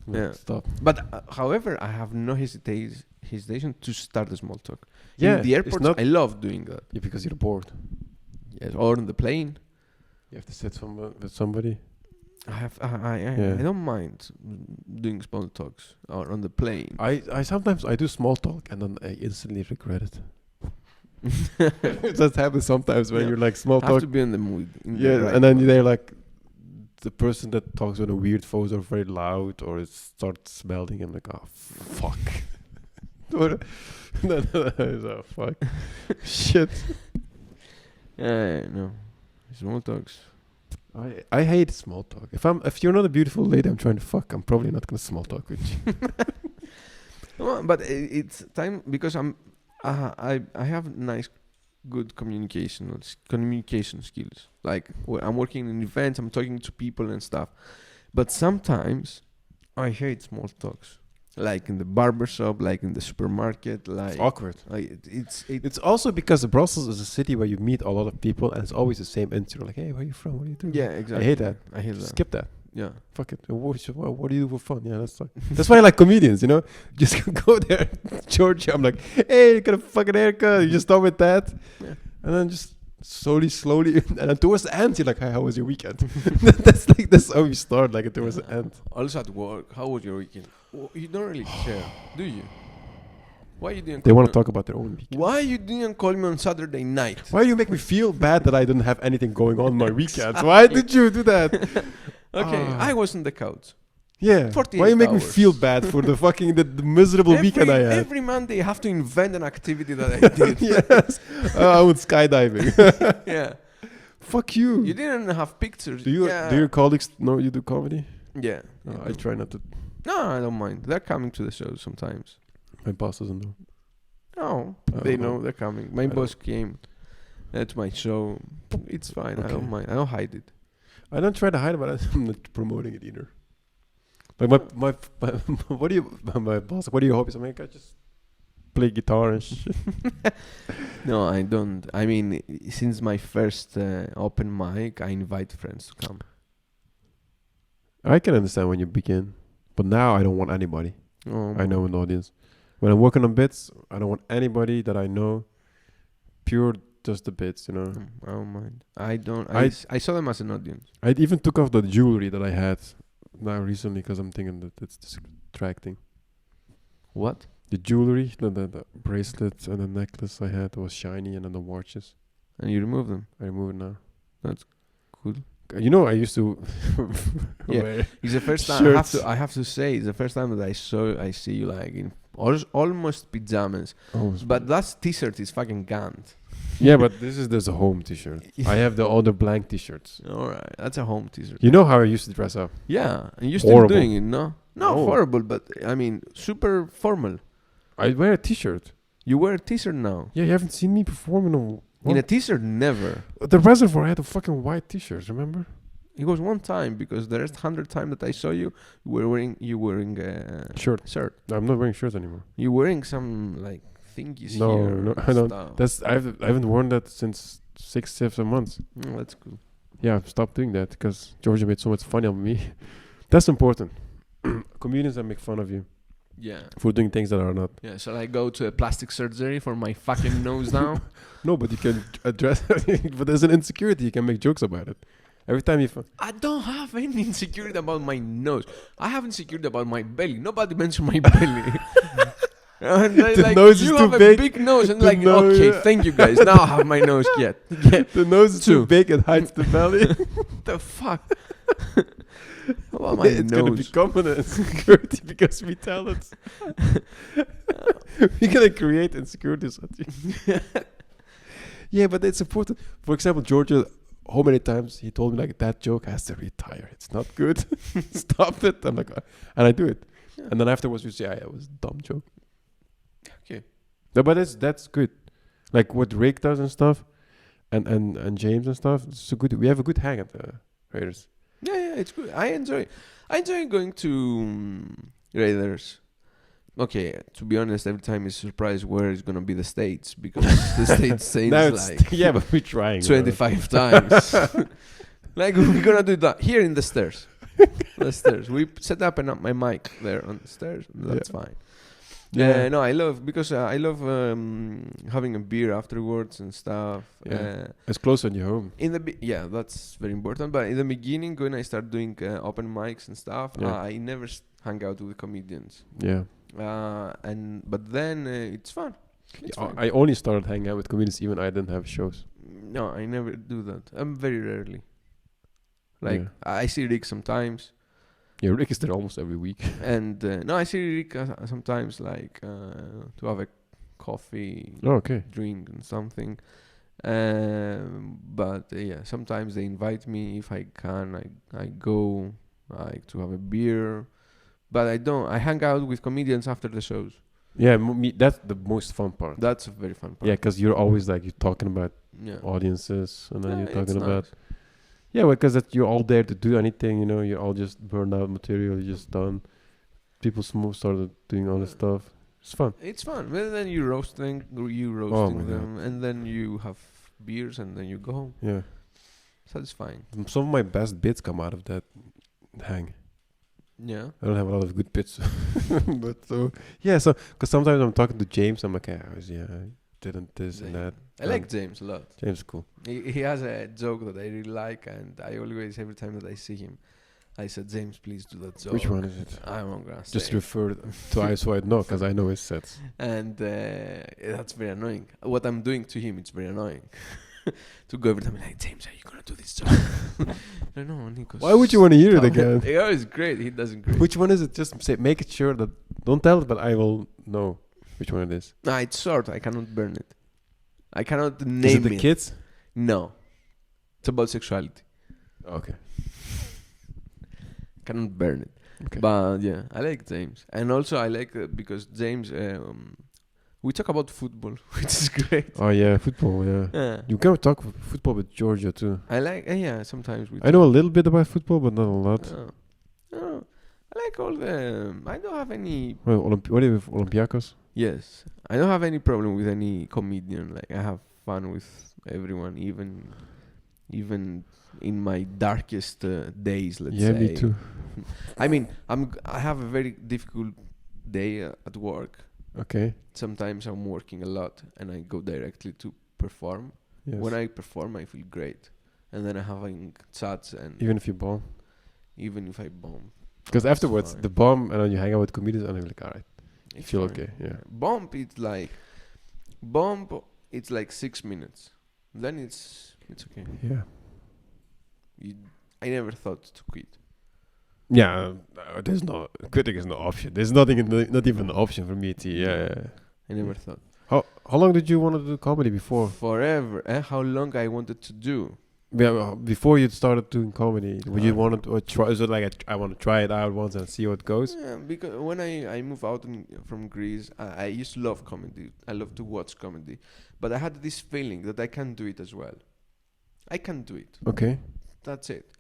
Yeah. Stop. But however, I have no hesitation to start a small talk. Yeah. In the airport, I love doing that. Yeah, because you're bored. Yes. Or on the plane. You have to sit with somebody. I don't mind doing small talks or on the plane. I sometimes I do small talk and then I instantly regret it. It just happens sometimes when you're like small talk. Have to be in the mood. And then they're like the person that talks with a weird voice or very loud or it starts smelling. I'm like, oh fuck. Oh fuck. Shit. No. Small talks. I hate small talk. If you're not a beautiful lady I'm trying to fuck, I'm probably not gonna small talk with you. Well, but it's time because I have nice, good communication skills. Like I'm working in events, I'm talking to people and stuff. But sometimes I hate small talks. Like in the barbershop, like in the supermarket, like it's awkward. It's also because Brussels is a city where you meet a lot of people and it's always the same intro. Like, hey, where are you from? What do you do? Yeah, exactly. I hate that. I hate that. Skip that. Yeah. Fuck it. What do you do for fun? Yeah, that's fine. That's why I like comedians, you know? Just go there, Georgia. I'm like, hey, you got a fucking haircut. You just start with that. Yeah. And then just slowly. And then towards the end, you're like, hey, how was your weekend? That's how we start, like towards the end. Also at work, how was your weekend? Well, you don't really care, do you? Why you didn't? They want to talk about their own weekend. Why you didn't call me on Saturday night? Why you make me feel bad that I didn't have anything going on my weekends? Why did you do that? Okay, I was on the couch. Yeah. Why you make me feel bad for the fucking the miserable weekend I had? Every Monday, I have to invent an activity that I did. Yes. I went skydiving. Yeah. Fuck you. You didn't have pictures. Do your colleagues know you do comedy? Yeah. I try not to. No, I don't mind. They're coming to the show sometimes. My boss doesn't know. No, they know they're coming. My boss came to my show. It's fine. Okay. I don't mind. I don't hide it. I don't try to hide it, but I'm not promoting it either. Like my boss, what are your hobbies? I mean, I just play guitar and shit. No, I don't. I mean, since my first open mic, I invite friends to come. I can understand when you begin, but now I don't want anybody. I know in the audience. When I'm working on bits, I don't want anybody that I know. Pure, just the bits, you know. I don't mind. I don't. I saw them as an audience. I even took off the jewelry that I had now recently because I'm thinking that it's distracting. What? The jewelry, the bracelets and the necklace I had was shiny, and then the watches. And you remove them? I remove it now. That's cool. You know, I used to. Yeah, it's the first time. I have to say, it's the first time that I see you like in almost pajamas. But that T-shirt is fucking gant. Yeah, but there's a home T-shirt. I have the other blank T-shirts. All right, that's a home T-shirt. You know how I used to dress up? Yeah, and you're still doing it, no? Not horrible, but I mean, super formal. I wear a T-shirt. You wear a t-shirt now. Yeah, you haven't seen me perform In a t-shirt, never. The reservoir had a fucking white t-shirt, remember? It was one time because the rest 100 times that I saw you, you were wearing a Shirt. No, I'm not wearing shirts anymore. You wearing some like thingies No, here. no, and I don't. stuff. I haven't worn that since 6-7 months. Oh, that's cool. Yeah, I've stopped doing that because Georgia made so much fun of me. That's important. Comedians that make fun of you Yeah. for doing things that are not. Yeah. Shall I go to a plastic surgery for my fucking nose now? No, but you can address it. But there's an insecurity. You can make jokes about it. Every time you... I don't have any insecurity about my nose. I have insecurity about my belly. Nobody mentioned my belly. And The like, nose is you too have big. a big nose, and The like, nose, okay, yeah. thank you guys. Now I have my nose. Get The nose is too big and hides the belly. the fuck. About my It's gonna nose. become an insecurity because we tell it. We're gonna create insecurities at you. Yeah, but it's important. For example, Georgia, how many times he told me like that joke has to retire. It's not good. Stop it. I'm like, and I do it. Yeah. And then afterwards you say, it was a dumb joke. Okay. No, but that's good. Like what Rick does and stuff, and James and stuff. It's so good. We have a good hang at the Raiders. Yeah, it's good. I enjoy going to Raiders. Okay, to be honest, every time it's surprised where it's gonna be the States because the States Now change it's like yeah, but we're trying. 25 times. Like we're gonna do that here in the stairs. The stairs. We set up my mic there on the stairs. That's fine. Yeah. No, I love having a beer afterwards and stuff. Yeah. It's close on your home. Yeah, that's very important. But in the beginning, when I started doing open mics and stuff, I never hung out with comedians. Yeah. But then it's fun. It's fun. I only started hanging out with comedians even I didn't have shows. No, I never do that. I'm very rarely. Like I see Rick sometimes. Yeah, Rick is there almost every week. And no, I see Rick sometimes like to have a coffee, drink and something. But yeah, sometimes they invite me if I can. I go like to have a beer. But I don't. I hang out with comedians after the shows. Yeah, that's the most fun part. That's a very fun part. Yeah, because you're always like you're talking about audiences, and then you're talking about. Yeah, because you're all there to do anything. You know, you're all just burned out material. You're just done. People started doing all this stuff. It's fun. It's fun. Well, then you roasting them, and then you have beers, and then you go home. Yeah, satisfying. Some of my best bits come out of that hang. Yeah, I don't have a lot of good bits, but because sometimes I'm talking to James, I'm like, I didn't this and that. I like James a lot. James is cool. He has a joke that I really like, and I always, every time that I see him, I said, James, please do that joke. Which one is it? I'm not gonna say. Just refer to I so I know, because I know his sets. And that's very annoying. What I'm doing to him, it's very annoying. To go every time like, James, are you gonna do this joke? I don't know, Nikos. Why would you want to hear it again? Yeah, it's great. He doesn't great. Which one is it? Just say, make it sure that don't tell it, but I will know which one it is. Nah, it's short. I cannot burn it. I cannot name it. Is it the kids? No, it's about sexuality. Okay. Cannot burn it. Okay. But yeah, I like James, and also I like because James. We talk about football, which is great. Oh yeah, football. Yeah. You can talk football with Georgia too. I like. Sometimes we. I know a little bit about football, but not a lot. I like all the. I don't have any. Well, what do you have, Olympiacos? Yes, I don't have any problem with any comedian. Like I have fun with everyone, even in my darkest days. Let's say. Yeah, me too. I mean, I have a very difficult day at work. Okay. Sometimes I'm working a lot and I go directly to perform. Yes. When I perform, I feel great, and then I'm having chats and even if you bomb. Even if I bomb. Because afterwards, the bomb, and then you hang out with comedians, and you're like, all right, you feel okay. Yeah. Bomb, it's like 6 minutes. Then it's okay. Yeah. I never thought to quit. Yeah, there's no quitting is no option. There's nothing, not even an option for me to. Yeah. I never thought. How long did you want to do comedy before? Forever. How long I wanted to do? Before you started doing comedy, would you want to try? Is it like I want to try it out once and see how it goes? Yeah, because when I moved out from Greece, I used to love comedy. I love to watch comedy, but I had this feeling that I can't do it as well. I can't do it. Okay. That's it.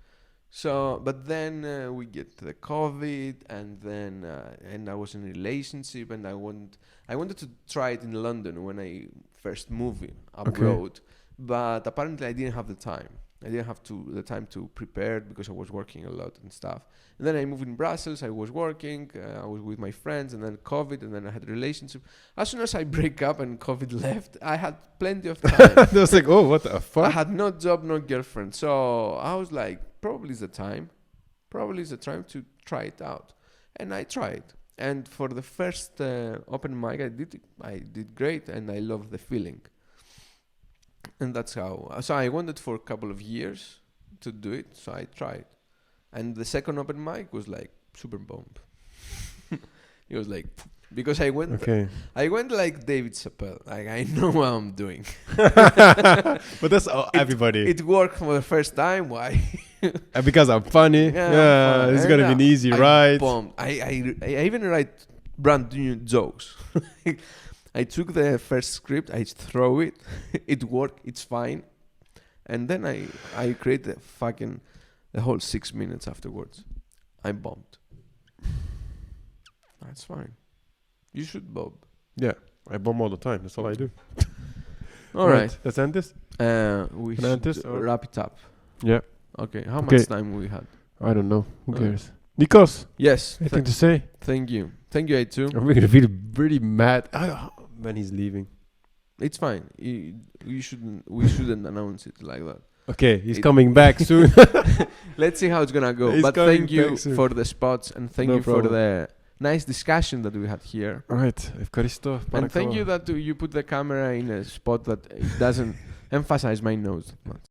So, but then we get the COVID, and then and I was in a relationship, and I wanted to try it in London when I first moved abroad, but apparently I didn't have the time. I didn't have the time to prepare because I was working a lot and stuff. And then I moved in Brussels. I was working. I was with my friends, and then COVID, and then I had a relationship. As soon as I break up and COVID left, I had plenty of time. I was like, oh, what the fuck? I had no job, no girlfriend. So I was like, probably it's the time. Probably it's the time to try it out. And I tried. And for the first open mic, I did great, and I loved the feeling. And that's how. So I wanted for a couple of years to do it. So I tried. And the second open mic was like super bomb. It was like, because I went like David Chappelle. Like, I know what I'm doing. But that's everybody. It worked for the first time. Why? And because I'm funny. Yeah, it's gonna be an easy ride. I even write brand new jokes. I took the first script, I throw it, it worked, it's fine, and then I create the whole 6 minutes afterwards. I bombed. That's fine. You should bomb. Yeah, I bomb all the time. That's all I do. All right. Let's end this. We should wrap it up. Yeah. Okay. How much time we had? I don't know. Who cares? Nikos. Yes. Anything to say? Thank you. Thank you, A2. I'm going to feel really mad when he's leaving. It's fine. We shouldn't announce it like that. Okay, he's coming back soon. Let's see how it's gonna go. But thank you for the spots, and thank you for the nice discussion that we had here. All right. And thank you that you put the camera in a spot that it doesn't emphasize my nose that much.